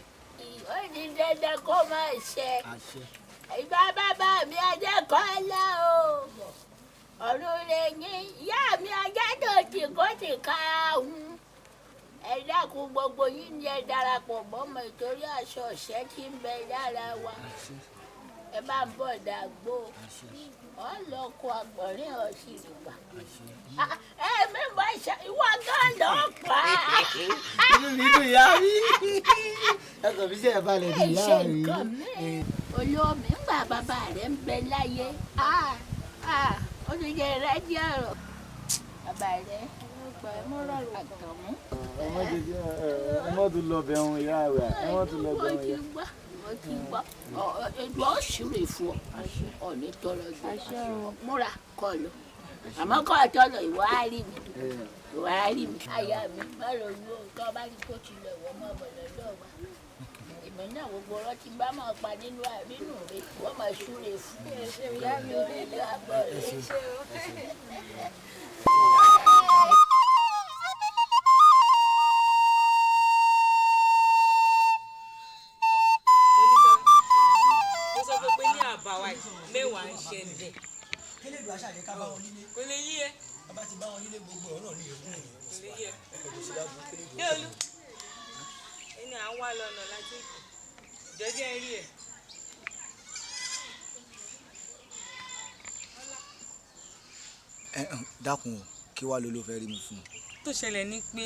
ó ní dandan kó máa ṣe ìgbà bàbá mi Adékọ́lá o ọ̀run rẹ̀ yín ìyá mi Ajádòtì kó ti kára hun ẹ dákun gbogbo yín ni ẹ darapọ̀ mọ́mọ ìtorí aṣọ ọ̀ṣẹ́ tí ń bẹ lára wa ẹ bá ń bọ̀ dàgbò ọ lọ kó àgbọ̀nrín ọ̀sìn ìgbà ẹ mẹ́bọ̀ ṣe ìwọ gan ló pa. inú mi dùn ìyá mi ẹkọ mi ṣe é balẹ̀ ní ìyá mi. olómi ńgbà bàbá rẹ̀ ń bẹ láyé ó ti jẹ ìrẹ́jì ọ̀rọ̀ bàbá rẹ̀ àtọ̀mú. ẹ mọ́ tún lọ bẹ̀ wọn ìyá rẹ̀ ẹ mọ́ tún lọ bẹ̀ wọn ìyá. mo ti gbọ́ ètò ọ̀ṣùrè fún ọ ní tọrọ jù múra kọ lọ àmọ́ kọ́ ọ tọrọ ìwà á rí mi ìwà á rí mi. àyà mi má ronú nǹkan bá ní kó tilẹ̀ wọ́n mọ́ bọ̀ lọ́dọ̀ wa èmi náà gbogbo ọ̀rọ̀ tí bá máa pa nínú àrínú rẹ wọ́n máa ṣúre fún ìyá mi orí ilé àgbọ̀ rẹ. mẹ́wàá ń ṣe ń dẹ̀. kí lè dùn àṣàjẹ ká bá wọn nílé. kò lè yí ẹ. bàbá ti bá wọn nílé gbogbo ọ̀rọ̀ náà ní ìrẹ́kùn ènìyàn. kò lè yí ẹ. dé olú ẹni à ń wá lọ́nà láti ìjọ́jẹ́ ń rí ẹ. dákun o kí wàá ló ló fẹ́ rí mi fún un. tó ṣẹlẹ̀ ni pé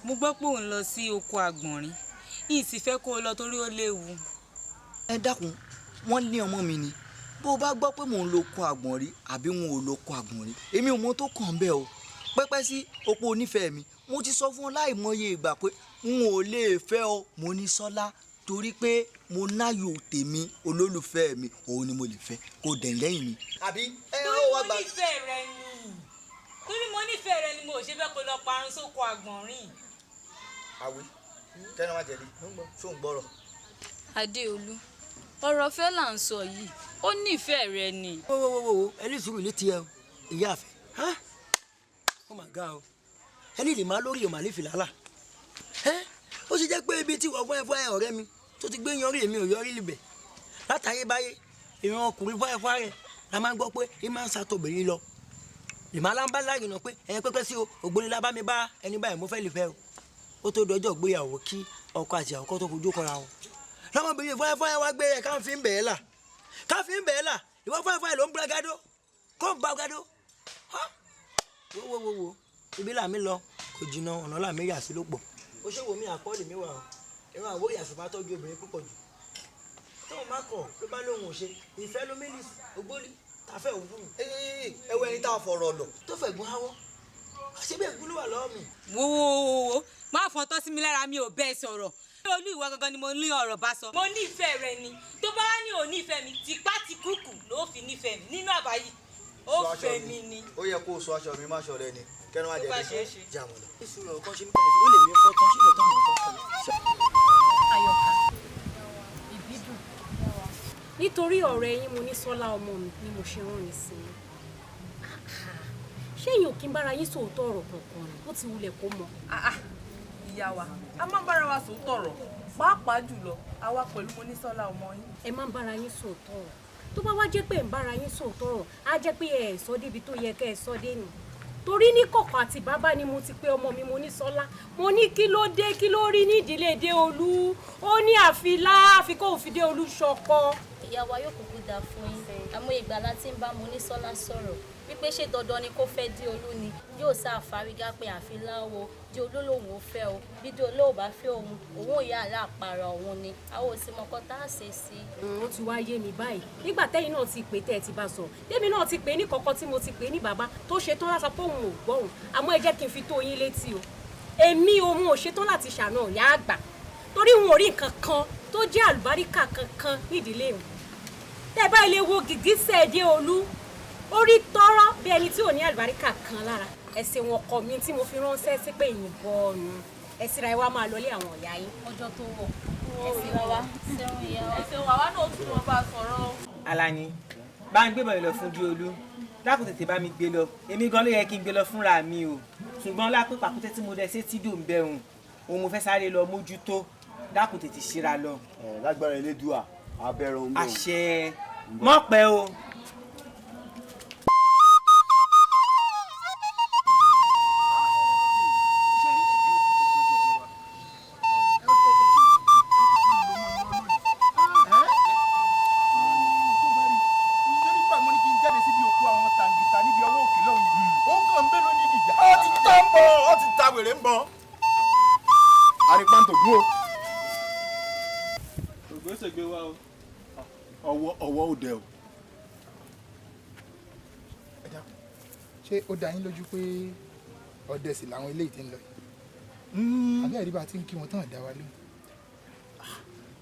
mo gbọ́ pé òun lọ sí oko àgbọ̀nrín yìí sì fẹ́ kó o lọ torí ó léwu. ẹ dákun wọ́n ní ọmọ mi ni bó o bá gbọ́ pé mò ń lo oko àgbọ̀nrín àbí wọn ò lo oko àgbọ̀nrín èmi ò mọ tó kàn bẹ́ẹ̀ o pẹ́pẹ́ sí opó onífẹ̀ẹ́ mi mo ti sọ fún ọ láìmọye ìgbà pé n ò lè fẹ́ ọ mo ní Sọlá torí pé mo náyò tèmi olólùfẹ́ mi òun ni mo lè fẹ́ kó dẹ̀yìn lẹ́yìn mi. àbí ẹ ó wá gbà. torí mo nífẹ̀ẹ́ rẹ ni mo ṣe fẹ́ kó lọ parun sóko àgbọ̀nrín. àwẹ kẹ́ni wá jẹ̀bi ṣó ń gbọ́rọ̀. Adéolú ọ̀rọ̀ fẹ́ là ń sọ yìí ó nífẹ̀ẹ́ rẹ ni. wo ẹni sùúrù létí ẹ o ìyá àfẹ ó mà ga o ẹni lè má lórí ọmọ àlefi làálà ó sì jẹ́ pé ibi tí wọ́n fún ẹ ọ̀rẹ́ mi tó ti gbé yanrí èmi ò yọrí libẹ̀ látàyébáyé ìran ọkùnrin fún ẹ la máa ń gbọ́ pé ẹ máa ń ṣàtọ̀bìnrin lọ ìmọ̀ aláǹbá láàrin náà pé ẹ̀yìn pẹ́pẹ́ sí o ògbóni lábá mi bá ẹni báyìí mo fẹ́ lè fẹ́ o ó tó dọjọ́ gbéyàwó kí ọkọ àti àwòkọ́ tó fojú kọra wọn lọ́mọbìnrin fáyẹ́fáyẹ́ wá gbé ẹ̀ káfíń bẹ̀ẹ́ là ìwọ fáyẹ́fáyẹ́ ló ń búra gádó kó ń bá gádó wo ibi làmí lọ kò jìnnà ọ̀nà làmí yà sí ló pọ̀ ó ṣe wò mí àpọ́ọ̀lì mi wà o ìran àwọ̀ ìyàsọ̀ bá tọ́jú obìnrin púpọ̀ jù tóun bá kọ̀ ló bá lóun ò ṣe ìfẹ́ ló mílíọ̀sì ògbólí tàfẹ́ òun fún mi ẹwọ ẹni tá a fọ̀rọ̀ lọ tó fẹ́ gún áwọ̀ àṣebí ẹ̀gún ló wà lọ́wọ́ mi. wo má fọtọ́ sí mi lára mi ò bẹ́ẹ̀ sọ̀rọ̀ olú ìwọ gangan ni mo ní ọ̀rọ̀ bá sọ. mo nífẹ̀ẹ́ rẹ ni tó bá wá ní ò nífẹ̀ẹ́ mi tipá ti kúkú ló fi nífẹ̀ẹ́ mi nínú àbáyé ó fẹ́ mi ni. ó yẹ kó o sọ aṣọ mi má ṣọ rẹ ni kẹnu má jẹ ní jà mọ lọ. ìṣúra ọkọ ṣe nípa ìṣó lè mi ọkọ tán ṣílẹ̀ tán mọ̀ ọkọ kan. Àyọ̀ká ìbídùn nítorí ọ̀rẹ́ yín mo ní Sọ́lá ọmọ mi ni mo ṣe rán yín sí i ṣé èèyàn kí n bára yín sòótọ́ ọ̀rọ̀ kankan ni bó ti wulẹ̀ kó mọ. ìyá wa a máa ń bára wa sòótọ́ ọ̀rọ̀ pàápàá jùlọ àwa pẹ̀lú Monísọ́lá ọmọ yín. ẹ máa ń bára yín sòótọ́ ọ̀rọ̀ tó bá wá jẹ́ pé ń bára yín sòótọ́ ọ̀rọ̀ á jẹ́ pé ẹ sọ débi tó yẹ kẹ́ ẹ sọ dé nù torí ní kọ̀kọ̀ àti bàbá ni mo ti pé ọmọ mi Monísọ́lá mo ní kí ló dé kí ló rí nídìílé Déolú ó ní àfikún òfin Déolú ṣọkọ. ìyá wa yóò kúkú dáa fún yín àmọ́ ìgbà láti ń bá Monísọ́lá sọ̀rọ̀ wípé ṣé dandan ni kó fẹ́ Déolú ni yóò sá àfárígá pé àfiláwo Déolú lòun ò fẹ́ o bí Déolú ò bá fẹ́ òun ìyá aláàpàrà òun ni àwọn òsì mọ́kọ́ tá a ṣe sí. ó ti wá yé mi báyìí nígbà tẹ́yìn náà ti pè tẹ́ ẹ ti bá sọ tèmi náà ti pè ní kọ̀ọ̀kan tí mo ti pè ní bàbá tó ṣe tán láti pé òun ò gbọ́hùn àmọ́ ẹ jẹ́ kí n fi tó yín létí o èmi òun ò ṣetán láti ṣàna ìyá àgbà torí òun ò rí nǹkan kan tó jẹ́ àlùbáríkà kankan nídìílé òun tẹ́ bá ilé wo gìgísẹ̀ Déolú orí tọrọ bí ẹni tí ò ní àlùbáríkà kan lára ẹsẹ wọn kọ mi tí mo fi ránṣẹ́ sí pé ìyìnbọn ọ̀nù ẹsìnra ẹ wá máa lọlé àwọn ọ̀yá yín. ọjọ́ tó wọ̀ ẹsẹ̀ wàá náà tún wọn bá sọ̀rọ̀. Alani bá ń gbé bọ̀ lọ fún Díolú dákun tètè bá mi gbé lọ èmi gan ló yẹ kí n gbé lọ fúnra mi o ṣùgbọ́n lápẹ́ pàkúté tí mo dẹ sí tí dùn bẹ́ẹ̀ òun mo fẹ́ sáré lọ mójútó dákun tètè ṣíra lọ. lágbára Elédùà abẹ́rẹ́ òun bẹ́ẹ̀. àṣẹ mọ̀ pẹ́ o. ọwọ́ òde o. ṣé ó dá yín lójú pé ọdẹ sì làwọn eléyìí ti ń lọ yìí àbí ẹ̀rí bá ti ń kí wọn tán dá wa lóhùn.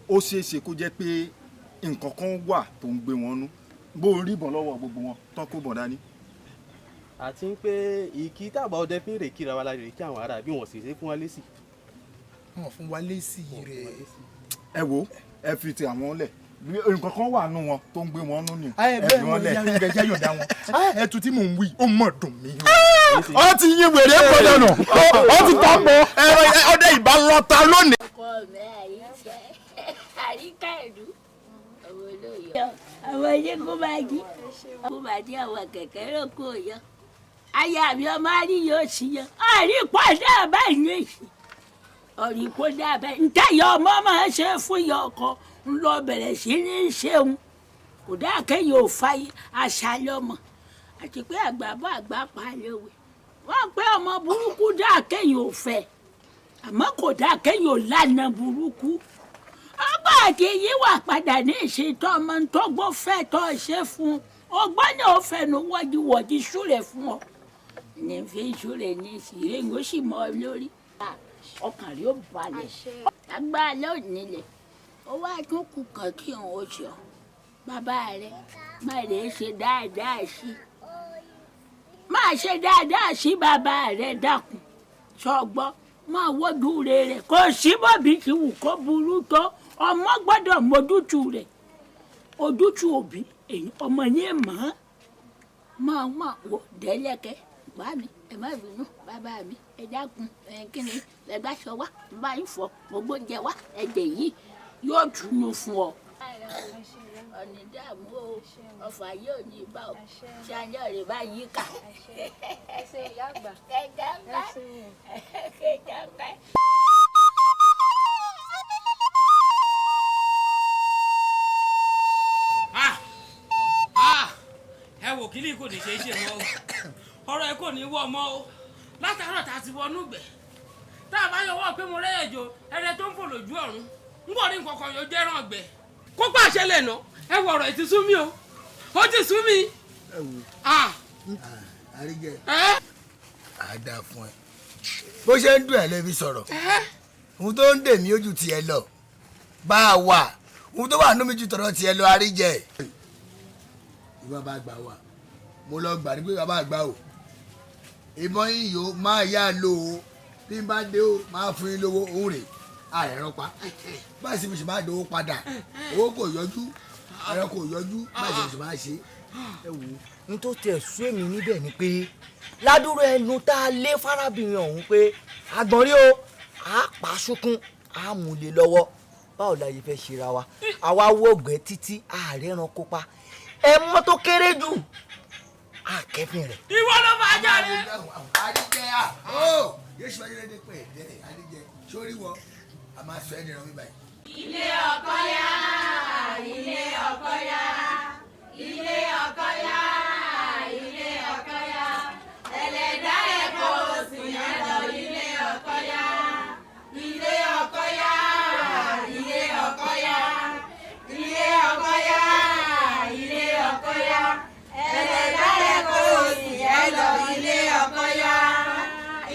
ó ṣeé ṣe kó jẹ́ pé nǹkan kan wà tó ń gbé wọn nú bó ń rí ìbọn lọ́wọ́ gbogbo wọn tán kó bọ̀ dání. àti pé ìkí tàbá ọdẹ fi ń rè kíra wa la rè kí àwọn ará bí wọn sì ṣe fún wa lésì. wọn fún wa lésì rẹ. ẹ wo ẹ fi ti àwọn lẹ̀ nǹkan kan wà nù wọn tó ń gbé wọn nù ni. bẹ́ẹ̀ ni wọ́n yẹ jẹ́ yọ̀dá wọn. ẹtù tí mò ń wí ó mọ̀ dùn mí. ó ti yín wèrè gbọ́dọ̀ nù ó ti tọ́ bọ̀ ọdẹ ìbá lọ́ta lónìí. ọkọ mi àyíṣẹ́ àríkà ìlú àwọn olóyè. àwọn ilé kó máa jí kó máa jí àwọn kẹ̀kẹ́ lóko yọ. aya mi ọmọ àríyá òsì yọ àrí pọ́ńdà báyìí ní èsì ọ̀rí pọ́ńdà báyìí ntẹ̀yọ ọmọ máa ṣe fún yọ ọkọ ń lọ bẹ̀rẹ̀ sí ní ṣeun kò dáa kẹ́yìn ò fa àṣà lọ́mọ àti pé àgbàbọ̀ àgbà pa lówe wọ́n pé ọmọ burúkú dáa kẹ́yìn ò fẹ́ àmọ́ kò dáa kẹ́yìn ò lànà burúkú ọgbà àti yíwà padà ní ìṣètò ọmọ tó gbọ́ fẹ́ tó ṣe fún ọgbọ́n náà ó fẹnu wọ́díwọ́dí súrẹ̀ fún ọ ní fi súrẹ̀ ní ìṣìrè ń ó sì mọ́ ọ lórí ọkàn rí ó balẹ̀ agbára lónìí lẹ̀ ó wá tún kù kàn kí n ò sọ bàbá rẹ má lè ṣe dáadáa sí máa ṣe dáadáa sí bàbá rẹ dákun ṣọgbọ́n máa wọ́dú rẹ kò sí bọ́bí tí wù kó burú tó ọmọ gbọ́dọ̀ mójútù rẹ̀ ojútù òbí èyí ọmọ yẹn máa wò dẹ́lẹ́kẹ́ bá mi ẹ má bínú bàbá mi ẹ dákun kí ni ẹ bá ṣọ wá bá yín fọ gbogbo oúnjẹ wá ẹ̀jẹ̀ yìí yóò túnú fún ọ. ọ̀nì dààmú o ọ̀fà yóò ní bá o ṣáájú rẹ̀ bá yí ká. ẹsẹ̀ ìyá àgbà kẹjàmbá. ẹ wò kílì kò ní ṣe é ṣe mọ́ o ọ̀rọ̀ ẹ kò ní wọ́ mọ́ o látàárọ̀ tá a ti wọnú gbẹ̀ tá a bá yọwọ́ pé mo rẹ́yẹ̀ jò ẹrẹ tó ń fò lójú ọ̀run ń bọ̀ ní nǹkan kan yóò jẹ́ràn ọ̀gbẹ́ kó pàṣẹ lẹ̀ ná ẹ wọ ọ̀rọ̀ ẹ ti sú mi o ó ti sú mi. ẹ wò àríjẹ àdá fún ẹ bó ṣe ń dùn ẹ lẹ́bi sọ̀rọ̀ ohun tó ń dè mí ojú tiẹ̀ lọ bá a wà ohun tó wà nínú mi ju tọ̀rọ̀ tiẹ̀ lọ àríjẹ ìwọ bá gbà wá mo lọ gbà ní pé bàbá àgbà o ìbọn yìí yóò máa yá lò ó bí n bá dé o máa fún yín lówó òun rè àìrán pa báyìí sì fi ṣe máa dówó padà owó kò yọjú ẹran kò yọjú báyìí sì fi ṣe máa ṣe ẹ wò ó. n tó tiẹ̀ sú èmi níbẹ̀ ni pé ládùúrú ẹnu tá a lé fárábìnrin ọ̀hún pé àgbọ̀nrí o á pa á sunkún á mú lé lọ́wọ́ báwo la yẹ fẹ́ ṣera wa àwa wọ̀gbẹ́ títí ààrẹ ẹran kópa ẹ mọ́ tó kéré jù akẹ́fìn rẹ̀. ìwọ ló máa jáde. àdìjẹ à ó yóò ṣe wájú lẹ́dẹ̀ pẹ̀ ẹ̀dẹ̀ àdìjẹ sórí wọ a máa sọ ẹ́ nìran mi báyìí. ilé ọkọ yá ilé ọkọ yá ilé ọkọ yá ilé ọkọ yá ẹlẹ́dàá ẹ̀kọ́ òsì yẹn lọ ilé ọkọ yá ilé ọkọ yá ilé ọkọ yá ilé ọkọ yá ilé ọkọ yá ẹlẹ́dàá ẹ̀kọ́ òsì yẹn lọ ilé ọkọ yá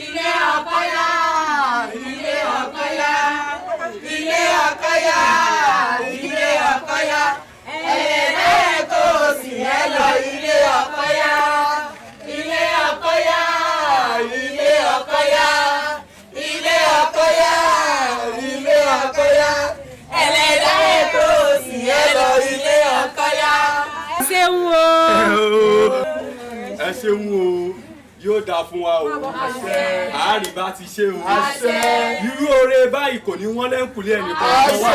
ilé ọkọ yá ilé ọkọ yá ilé ọkọ yá ilé ọkọ yá ẹlẹ́dàá ẹ̀kọ́ òsì yẹn lọ ilé ṣeun o yóò dáa fún wa o àárín bá ti ṣe o irú oore báyìí kò ní wọ́n lẹ́ǹkùlé ẹnìkan kan wá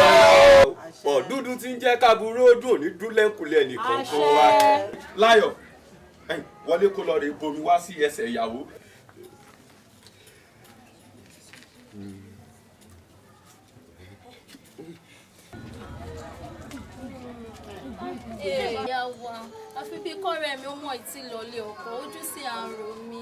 ọ̀dúndú tí ń jẹ́ kábúrò dùn ò ní dún lẹ́ǹkùlé ẹnìkan kan wá láyọ̀ wọlé kó lọ rè bomi wá sí ẹsẹ̀ ìyàwó. ìyá wa àfi bí kọ́rẹ́ mi ó mọ̀ ìtì lọ́lé ọkọ̀ ojú sí àárò mi.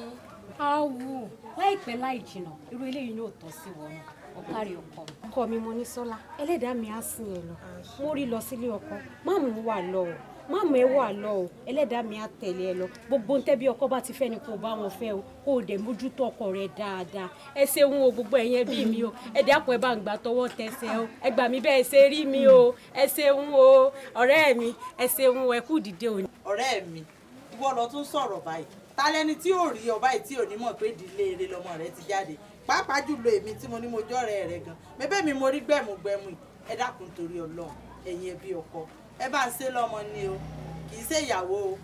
awu láìpẹ́ láì jìnnà irú eléyìí yóò tọ́ sí wọn ọ̀kárí ọkọ mi. ọkọ mi Monísọ́lá ẹlẹ́dàá mi á sìn ẹ lọ mo rí lọ sílé ọkọ máàmù wà lọ o máàmù ẹ wà lọ o ẹlẹ́dàá mi á tẹ̀lé ẹ lọ gbogbo ń tẹ́bí ọkọ bá ti fẹ́ ni kò bá wọn fẹ́ o kó o dẹ̀ mójútó ọkọ rẹ dáadáa ẹ ṣeun o gbogbo ẹ̀yẹn bí mi o ẹ dákun ẹ bá ń gbà tọwọ́ tẹsẹ̀ o ẹ gbà mí bẹ́ẹ̀ ṣe rí mi o ẹ ṣeun o ọ̀rẹ́ mi ẹ ṣeun o ẹ kú dìde òní. ọ̀rẹ́ mi ìwọ lọ tún sọ̀rọ̀ báyìí ta lẹni tí ò rí ọba yìí tí ò ní mọ̀ pé ìdílé eré lọmọ rẹ ti jáde pàápàá jùlọ èmi tí mo ní mo jọ́rẹ́ rẹ gan mẹ́bẹ́ mi mo rí gbẹ̀mùgbẹ̀mù ẹ dákun torí Ọlọ́run ẹ̀yin ẹbí ọkọ ẹ bá ń ṣe lọ́mọ ni o kì í ṣe ìyàwó o.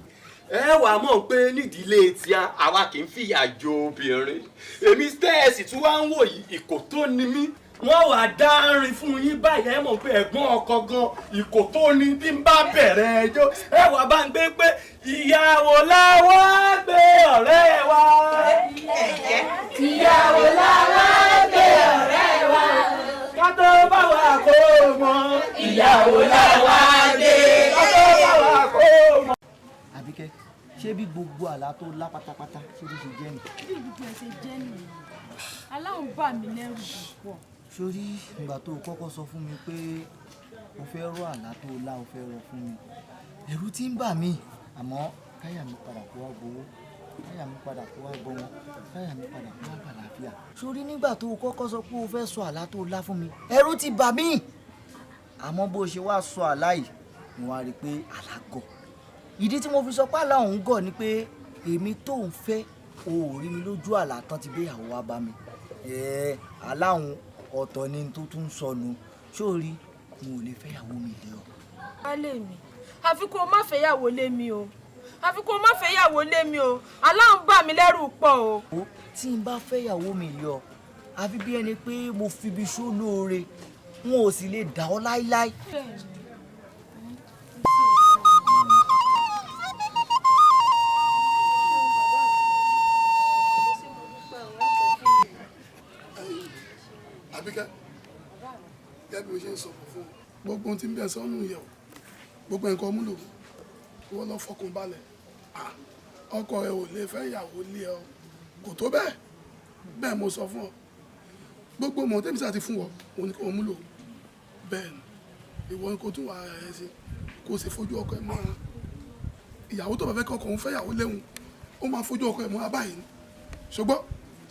ẹ wàá mọ̀ pé nídìílé tí àwa kì í fìyà jọ obìnrin èmi stẹ́ẹ̀sì tí wàá ń wò yìí ìkò tó ni mí wọ́n wàá dárin fún yín báyìí ẹ mọ̀ pé ẹ̀gbọ́n ọkọ gan ìkò tó ni bí n bá bẹ̀rẹ̀ ẹjọ́ ẹ wàá bá ń gbé pé ìyàwó làwa gbé ọ̀rẹ́ wa. ìyàwó làwa gbé ọ̀rẹ́ wa. ká tó bá wa kó mọ ìyàwó làwa gbé ká tó bá wa kó mọ. Àbíkẹ́ ṣé bí gbogbo àlá tó lá pátápátá ṣé bí ṣe jẹ́ nì. bí gbogbo ẹ̀ ṣe jẹ́ nìyẹn aláwọ̀ bà mí lẹ́rù púpọ̀. sórí ìgbà tó o kọ́kọ́ sọ fún mi pé o fẹ́ rọ àlá tó lá o fẹ́ rọ fún mi ẹ̀rù tí ń bà mí àmọ́ káyà mi padà kó wá gbowó káyà mi padà kó wá gbọ́ wọn káyà mi padà kó wá gbà láàfíà. sórí nígbà tó o kọ́kọ́ sọ pé o fẹ́ sọ àlá tó lá fún mi ẹ̀rù ti bà mí àmọ́ bó ṣe wá sọ àlá yìí mo wá rí i pé àlá gọ̀ ìdí tí mo fi sọ pé àlá òun gọ̀ ni pé èmi tó ń fẹ́ o ò rí mi lójú àlá tán ti gbéyàwó wá bá mi àlá òun ọ̀tọ̀ ni tó tún sọnù sórí mo ò lè fẹ́yàwó mi lé ọ. alẹ́ mi àfi kó o má fẹ́yàwó lé mi o àfi kó o má fẹ́yàwó lé mi o aláǹ bà mí lẹ́rù pọ̀ o. tí n bá fẹ́yàwó mi lé ọ àfi bí ẹni pé mo fi ibi ṣó lóore wọn ò sì lè dà ọ́ láíláí. Àbíkẹ́ gẹ́gẹ́ bí o ṣe ń sọ fún gbogbo ohun tí ń bẹ̀ sọ́nù yẹ̀ o gbogbo nǹkan múlò wọ́n lọ fọkàn balẹ̀ ọkọ rẹ ò lè fẹ́ ìyàwó lé ọ kò tó bẹ́ẹ̀ bẹ́ẹ̀ mo sọ fún ọ gbogbo mọ̀ tẹ́mi sáà ti fún ọ òun ni kò múlò bẹ́ẹ̀ ni ìwọ ni kò tún wà ẹ̀ ṣe kò sì fojú ọkọ ẹ̀ mọ́ra ìyàwó tó bá fẹ́ kọ́ ọkọ òun fẹ́ ìyàwó léwu ó máa fojú ọkọ ẹ̀ mọ́ra báyìí ṣùgbọ́n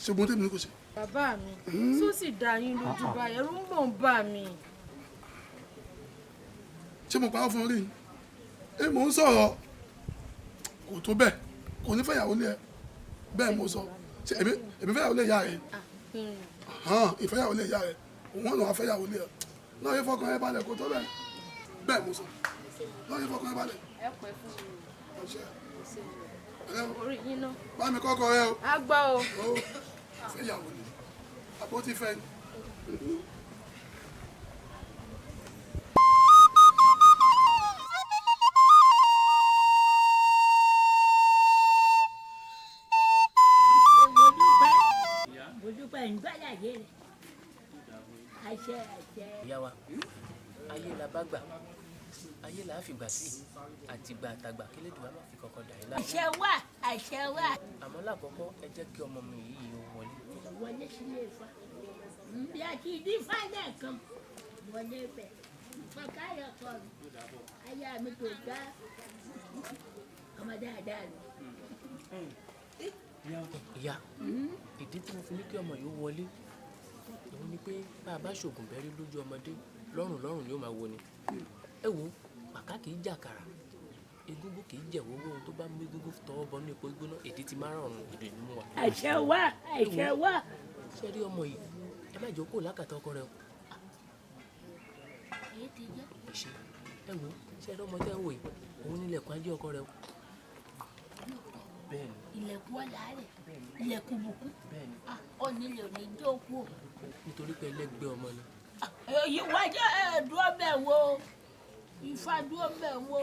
ṣùgbọ́n tẹ́mi ni kò ṣe. bàbá mi tó sì dá yín lójú báyìí ẹ̀rù ń bọ̀ ń bà mí. ṣé mo parọ́ fún ọ rí i ẹ mò ń sọ̀rọ̀ kò tó bẹ́ẹ̀ kò ní fẹ́yàwó lé ẹ bẹ́ẹ̀ mo sọ ṣe èmi fẹ́yàwó lé ìyá rẹ ìfẹ́yàwó lé ìyá rẹ òun ọ̀nà àfẹ́yàwó lé ẹ náà yẹ fọkàn ẹ balẹ̀ kò tó bẹ́ẹ̀ bẹ́ẹ̀ mo sọ náà yẹ fọkàn ẹ balẹ̀. ẹ pẹ́ fún mi orí yín náà. bá mi kọ́kọ́ rẹ o. a gbọ́ o. fẹ́yàwó lé àbó ti fẹ́ ni. ìyá wa ayé la bá gbà ayé la fi gbà sí àtìgbà àtàgbà kí lè dùn wá má fi kankan dà yín láàmú. àṣẹ wà àṣẹ wà. àmọ́ lákọ̀ọ́kọ́ ẹ jẹ́ kí ọmọ mi yìí ó wọlé. wọlé sílé Ifá bí a ti di Ifá lẹ́ẹ̀kan wọlé bẹ̀ fọkáyọ̀ kọ mi aya mi tó gbá ọmọ dáadáa mi. ìyá ìdí tí mo fi ní kí ọmọ yìí ó wọlé òun ni pé bá a bá ṣògùn bẹ́rí lójú ọmọdé lọ́rùn lọ́rùn ni ó máa wo ni ẹ wo pàká kì í jàkàrà egúngún kì í jẹ̀wọ́ ohun tó bá mú egúngún tọwọ́ bọ ní epo gbóná èdè ti máa rọrùn èdè ni mú wa. àṣẹ wà àṣẹ wà. ṣé rí ọmọ yìí ẹ má jókòó lákàtà ọkọ rẹ o. ṣe ẹ wo ṣé ẹ rí ọmọ tẹ́ ń wò yìí òun nílẹ̀kùn ajé ọkọ rẹ o. ilẹ̀kùn ọ̀la rẹ̀ ilẹ̀kùn bùkún onílé ò ní jókòó. nítorí pé ẹlẹ́gbẹ́ ọmọ ni. èyí wájú dúró bẹ̀ wo Ifá dúró bẹ̀ wo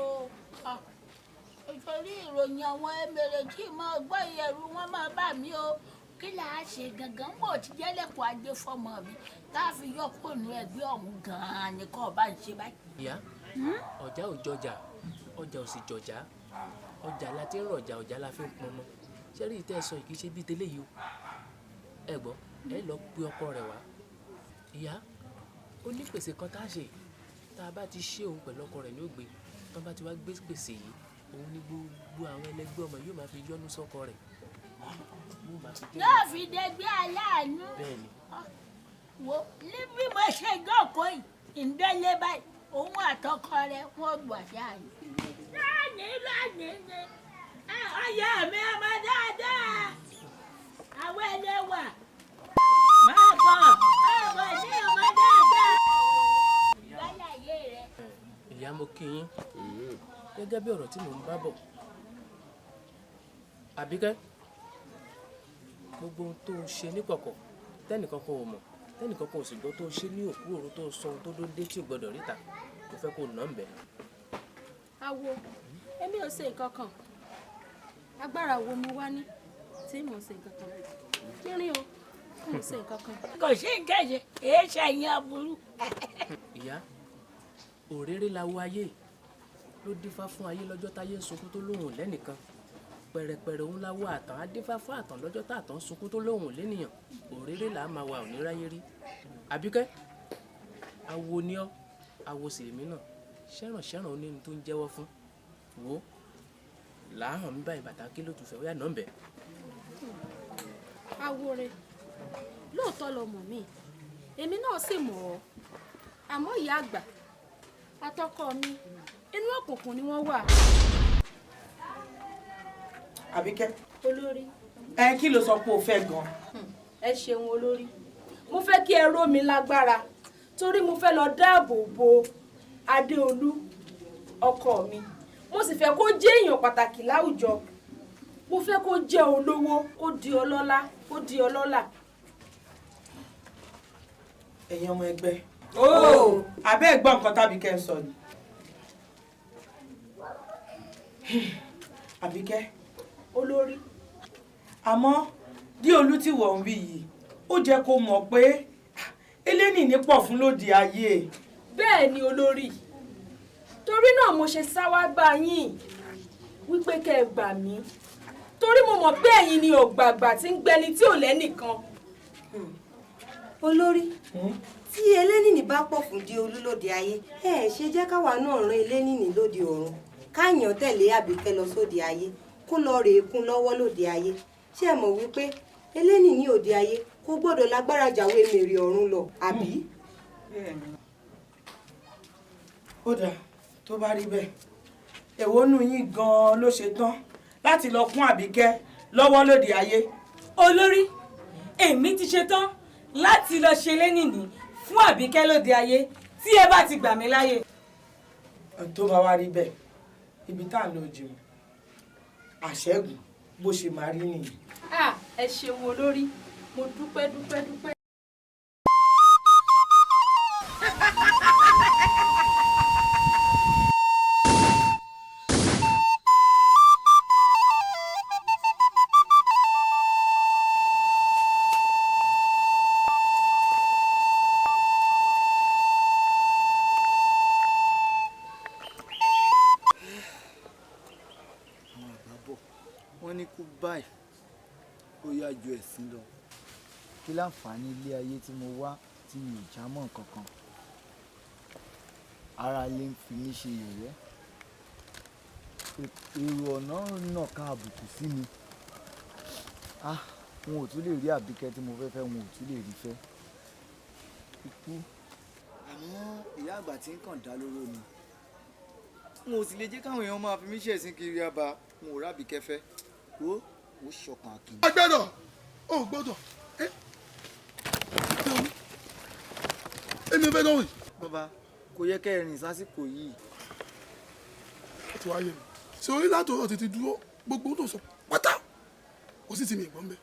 nítorí ìròyìn àwọn ẹ̀mẹ̀rẹ̀ tí mo gbọ́ ìyẹ̀rù wọn máa bà mí o kí là á ṣe gangan bó ti jẹ́lẹ̀kùn ajé fọmọ mi tá a fi yọ kóònù ẹgbẹ́ ọ̀hún gan-an ni kò bá ń ṣe báyìí. ìyá ọjà ò jọjà ọjà ò sì jọjà ọjà la ti ń rọjà ọjà la fi ń pọn mọ ṣẹ́rí ìtẹ́ sọ kì í ṣe bíi tẹ́lẹ̀ yìí o ẹ gbọ́ ẹ lọ pe ọkọ rẹ̀ wá ìyá ó ní gbèsè kan tá a ṣe tá a bá ti ṣe òun pẹ̀lú ọkọ rẹ̀ ní ògbé tó bá ti wá gbé gbèsè yìí òun ní gbogbo àwọn ẹlẹgbẹ́ ọmọ yóò máa fi yọ́nú sọ́kọ rẹ̀ yóò fi dẹgbẹ́ aláàánú wo ní bí mo ṣe jókòó yìí ìdẹ́lẹ́ báyìí òun àtọkọ rẹ̀ wọ́n gbà sáàyè. lónìí ni ọyọ mi ọmọ dáadáa àwọn ẹlẹ́wà máa bọ̀ ọmọ ní ọmọ dáadáa. lálàyé rẹ. ìyá mo kí yín gẹ́gẹ́ bí ọ̀rọ̀ tí mò ń bá bọ̀ Àbíkẹ́ gbogbo ohun tó ṣe níkọ̀kọ̀ tẹ́nìkan kan ò mọ̀ tẹ́nìkan kan ò sì gbọ́ tó ṣe ní òkú òru tó sọ ohun tó dó dé tí ò gbọdọ̀ ríta mo fẹ́ kó nà ń bẹ̀. awo èmi ò ṣe nǹkan kan agbára wo mo wá ní tí mò ń ṣe nǹkan kan kírin o mò ń ṣe nǹkan kan. kò sí nǹkan ṣe èé ṣàyìn aburú. ìyá òréré la wo ayé ló dífá fún ayé lọ́jọ́ táyé ń sunkún tó lóhùn lẹ́nìkan pẹ̀rẹ̀pẹ̀rẹ̀ òun la wo àtàn á dífá fún àtàn lọ́jọ́ tá àtàn sunkún tó lóhùn lẹ́nìyàn òréré là á máa wà òní ráyé rí. Àbíkẹ́ awo ni ọ́ awo sì èmi náà ṣẹ́ràn ó ní ní tó ń jẹ́wọ́ fún wo làáhàn mi báyìí bàtà kí ló tún fẹ́ ó yà nọ́ọ̀bẹ̀. awore lóòótọ́ lọmọ mi èmi náà sì mọ̀ ọ́ àmọ́ ìyá àgbà àtọkọ mi inú òkùnkùn ni wọ́n wà. Àbíkẹ́. olórí. Kí ló sọ pé o fẹ́ gan. ẹ ṣeun olórí mo fẹ́ kí ẹ ró mi lágbára torí mo fẹ́ lọ dáàbò bo Adéolú ọkọ mi mo sì fẹ́ kó jẹ́ èèyàn pàtàkì láwùjọ mo fẹ́ kó jẹ́ olówó kó di ọlọ́lá kó di ọlọ́lá. ẹ̀yin ọmọ ẹgbẹ́ abẹ́ ẹ̀gbọ́n nǹkan tàbíkẹ́ ń sọ ni. Àbíkẹ́ olórí. àmọ́ Díolú tí wọ́n ń wí yìí ó jẹ́ kó mọ̀ pé elénìní pọ̀ fún lóde ayé. bẹ́ẹ̀ ni olórí torí náà mo ṣe sá wá bá yín wípé kẹ́ ẹ gbà mí torí mo mọ̀ pé ẹ̀yin ni ògbàgbà tí ń gbẹni tí ò lẹ́nìkan. olórí tí elénìní bá pọ̀ fún Díolú lóde ayé ẹ ṣe jẹ́ káwa náà rán elénìní lóde ọ̀run káàyàn tẹ̀lé Àbíkẹ́ lọ sóde ayé kó lọ rèé kún lọ́wọ́ lóde ayé ṣé ẹ mọ̀ wípé elénìní òde ayé kó gbọ́dọ̀ lágbára jàwé mèrè ọ̀run lọ àbí. ó dáa tó bá rí bẹ́ẹ̀ èwo nù yín gan-an ló ṣe tán láti lọ kún Àbíkẹ́ lọ́wọ́ lóde ayé. olórí èmi ti ṣe tán láti lọ ṣe lénìní fún Àbíkẹ́ lóde ayé tí ẹ bá ti gbà mí láyè. tó bá wá rí bẹ́ẹ̀ ibi tá à ń lọ jẹun àṣẹ́gun bó ṣe máa rí nìyí. ẹ ṣeun olórí mo dúpẹ́ dúpẹ́ dúpẹ́. wọ́n ní kú báyìí ó yá ju ẹ̀sìn lọ kí láǹfààní ilé ayé tí mo wá tí mi ò já mọ́ nǹkan kan ara lè ń fi mí ṣe yẹ̀yẹ́ èrò ọ̀nà náà ká àbùkù sí mi wọn ò tún lè rí Àbíkẹ́ tí mo fẹ́ fẹ́ wọn ò tún lè rí fẹ́ ikú àmọ́ ìyá àgbà tí ń kàn dá lóró ni wọn ò sì lè jẹ́ káwọn èèyàn máa fi mí ṣẹ̀sín kiri aba wọn ò rábìkẹ́ fẹ́ ó ṣọkàn akin. agbẹ́dọ̀ ó gbọ́dọ̀ èmi fẹ́ dánwò yìí. bàbá kò yẹ kẹ́ ẹ rìn sásìkò yìí. ó ti wáyé mi ṣé orí látòrò tètè dúró gbogbo tó sọ pátá kò sí ti mi ìgbọ́n bẹ́ẹ̀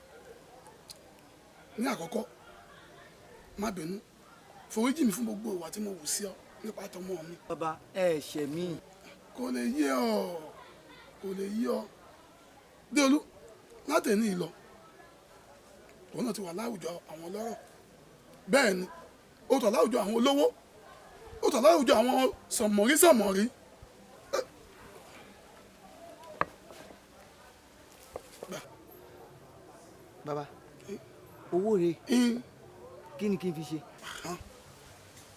ní àkọ́kọ́ má bínú foríjì mi fún gbogbo ìwà tí mo wù sí ọ nípa tọmọ mi. bàbá ẹ ṣẹ̀ mí. kò lè yé ọ kò lè yé ọ Déolú láti ní ìlọ òun náà ti wà láwùjọ àwọn ọlọ́rọ̀ bẹ́ẹ̀ ni ó tọ̀ láwùjọ àwọn olówó ó tọ̀ láwùjọ àwọn sọ̀mọ̀rí. bàbá owó rẹ̀ kí ni kí n fi ṣe.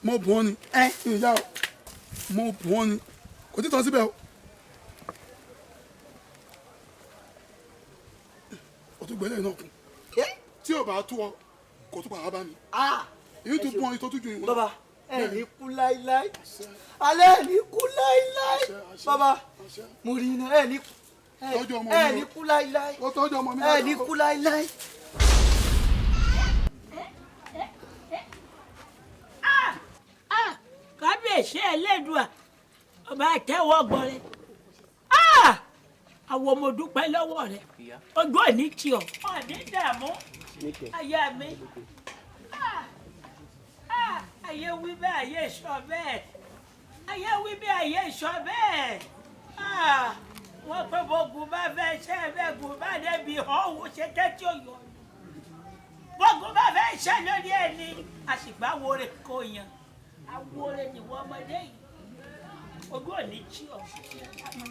mo bùn ọ́ ni ìyá o mo bùn ọ́ ni kò tí tọ́ síbẹ̀ o. o tún gbẹ́lẹ̀ náà kún tí o bá tú ọ kò tún padà bá mi. èyí tún bùn ọ tó tún ju ìwọ. bàbá ẹ ní kú láíláí alẹ́ ẹ ní kú láíláí bàbá mo rí iná ẹ ní kú láíláí ẹ ní kú láíláí. kábíyèsí ẹlẹ́dùà ọba àtẹ́wọ́ gbọ́rẹ́ àwọn ọmọ dúpẹ́ lọ́wọ́ rẹ̀ ojú òní tì ọ́ ọ̀ní dààmú ayé mi ayé wí bẹ́ẹ̀ ayé sọ bẹ́ẹ̀ ayé wí bẹ́ẹ̀ ayé sọ bẹ́ẹ̀ wọ́n pé bógun bá fẹ́ ṣe bẹ́ẹ̀ gùn bá débi ọ̀hún ṣe tẹ́tí òyò bógun bá fẹ́ ṣe lórí ẹni àṣìgbà wo rẹ̀ kò yàn awore ni wọ́n ọmọdé yìí ojú òní tí ọ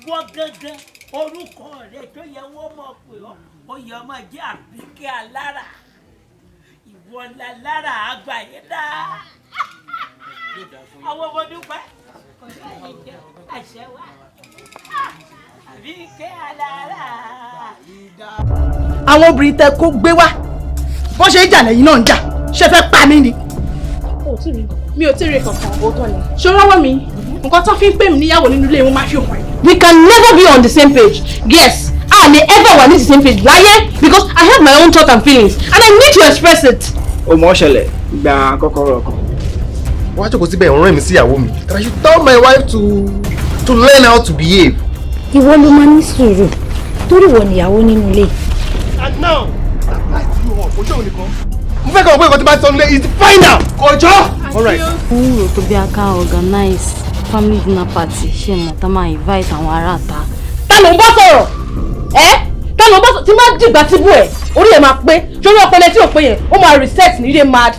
wọ́n gángan orúkọ rẹ̀ tó yẹ wọ́n mọ̀ pé ó yẹ ọmọ jẹ́ Àbíkẹ́ Alára ìwọ lára àgbà yẹn dá àwọn ọmọ dúpẹ́ ọjọ́ yìí jẹ́ àṣẹ wa Àbíkẹ́ Alára. àwọn obìnrin tẹ kó gbé wá bó ṣe ń jà lẹ́yìn náà ń jà ṣe fẹ́ pa mí ni. mi ò tí ì rí kankan òótọ́ ni ṣé rọ́wọ́ mi nǹkan tó fi ń pè mí níyàwó nínú ilé wọn máa fi hàn ẹ́. We can never be on the same page. Yes, I may ever want the same page. Láyé, because I have my own thoughts and feelings and I need to express it. ó mọ̀ ọ́ ṣẹlẹ̀ gba kọ́kọ́rọ́ ọkọ̀. wọ́n á jókòó síbẹ̀ ọ̀rẹ́ mi sí ìyàwó mi. I should tell my wife to learn how to behave. ìwọ ló máa ní sùúrù torí wọ níyàwó nínú ilé. And now, láti yóò hàn ojú òun nìkan. mo fẹ́ kàn pé nǹkan tí bá ti sọ nílé is final. kọjọ́. all right. ń rò tó bí a ká organize family dinner party ṣe mọ̀ tá máa invite àwọn ará ta. Ta ló ń bá sọ̀rọ̀? Ta ló ń bá sọ̀rọ̀? Tí máa dìgbà tí bú ẹ̀, orí ẹ̀ máa pé. Sórí ọpọlọ tí ò pé yẹn, ó máa reset ní ilé mad.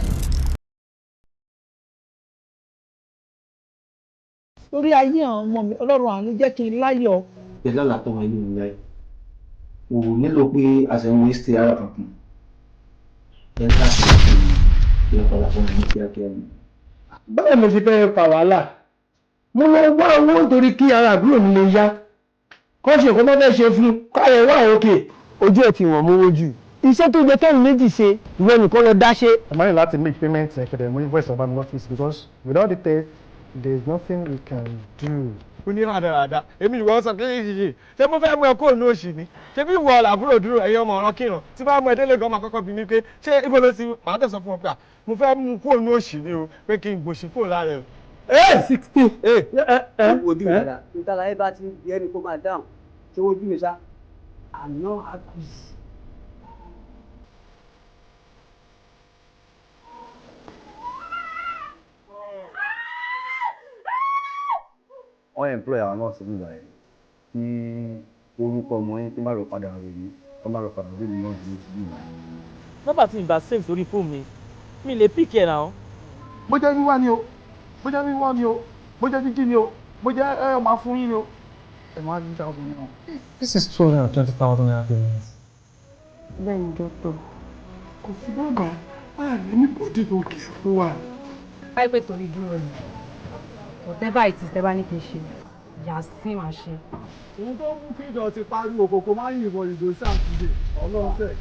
lórí ayé àwọn ọmọ mi ọlọ́run àánú jẹ́ kí n láyọ̀. pẹ̀lú àlàtọ̀ ayé mi láyé o nílò pé àṣẹ ń wéṣẹ̀ ara kankan ẹ láti ṣe ọ̀pọ̀lọpọ̀ ní kíákíá ni. báyọ̀ mo ti fẹ́ fa wàhálà mo lọ wá owó nítorí kí ara àbúrò mi lè yá kọ́ ṣe kó má fẹ́ ṣe fún káyọ̀ wá òkè ojú ẹ̀ ti wọ̀n mówó jù iṣẹ́ tó jẹ kẹ́mi méjì ṣe ìwọ nìkan lọ dá ṣe. I'm not allowed to make payments for the invoice of an office because without the tape there is nothing we can do. ó ní rádaràda èmi ìwọ sọ pé yìí ṣé mo fẹ́ mú ẹ kó ní òṣì ni ṣé bí ìwọ làbúrò dúró ẹ̀yẹ ọmọ ọ̀rọ̀ kírun tí bá mú ẹ délé gan máa kọ́kọ́ bí mi pé ṣé ibo ló ti màá tẹ̀sán fún ọ pé mo fẹ́ mú kó ní òṣì ni o pé kí n gbòṣì kó lára ẹ. 16. wo bí mi dada ìtàlá ẹ bá ti yẹ ni kó máa dáhùn ṣé wo bí mi sá àná happy. wọ́n employ àwọn nọ́ọ̀sì nígbà yẹn ní orúkọ ọmọ yẹn tó má lọ padà rè mí tó má lọ padà rè mí náà dúró sí ìgbà yẹn. nọ́mbà tí ìgbà save sórí fóònù mi lè píkì ẹ̀ náà. bó jẹ́ wíwá ni o bó jẹ́ wíwá ni o bó jẹ́ jíjí ni o bó jẹ́ ẹ máa fún yín ni o ẹ máa ń dá ọdún yẹn o. This is 220,000 naira payments. bẹ́ẹ̀ni dọ́tọ̀ kò sí bàbá ààrẹ ní bòdì tó kì í fún wa. báyìí pé torí dúró ni whatever it is tẹ́ bá ní kí n ṣe ìyá sí máa ṣe. òun tó mú kí ìjọ ti pariwo kòkó máa ń yìnbọn ìdò sí àtúndé ọlọ́ọ̀fẹ́.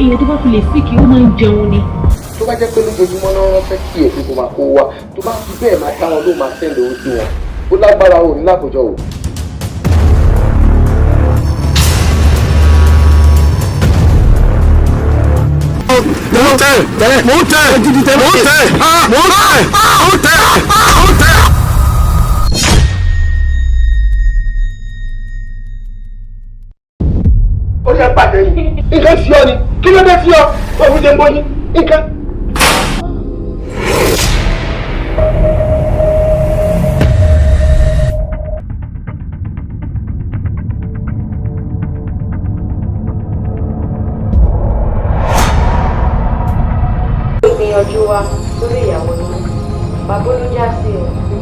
èèyàn tó bá fi lè síkì ó máa ń jẹun ni. tó bá jẹ́ pé lójoojúmọ́ náà wọ́n fẹ́ kí èso kò máa kó wa tó bá fi bẹ́ẹ̀ máa dá wọn ló máa sẹ́ńdì owó sí wọn ó lágbára o ní lákòjọ o. mo tẹ. orí ẹ pàdé yìí nǹkan fi ọ ni kí ló dé fi ọ òun lè mọ yín nǹkan. ìgbìyànjú wa lórí ìyàwó ni bàbá ló já sí o.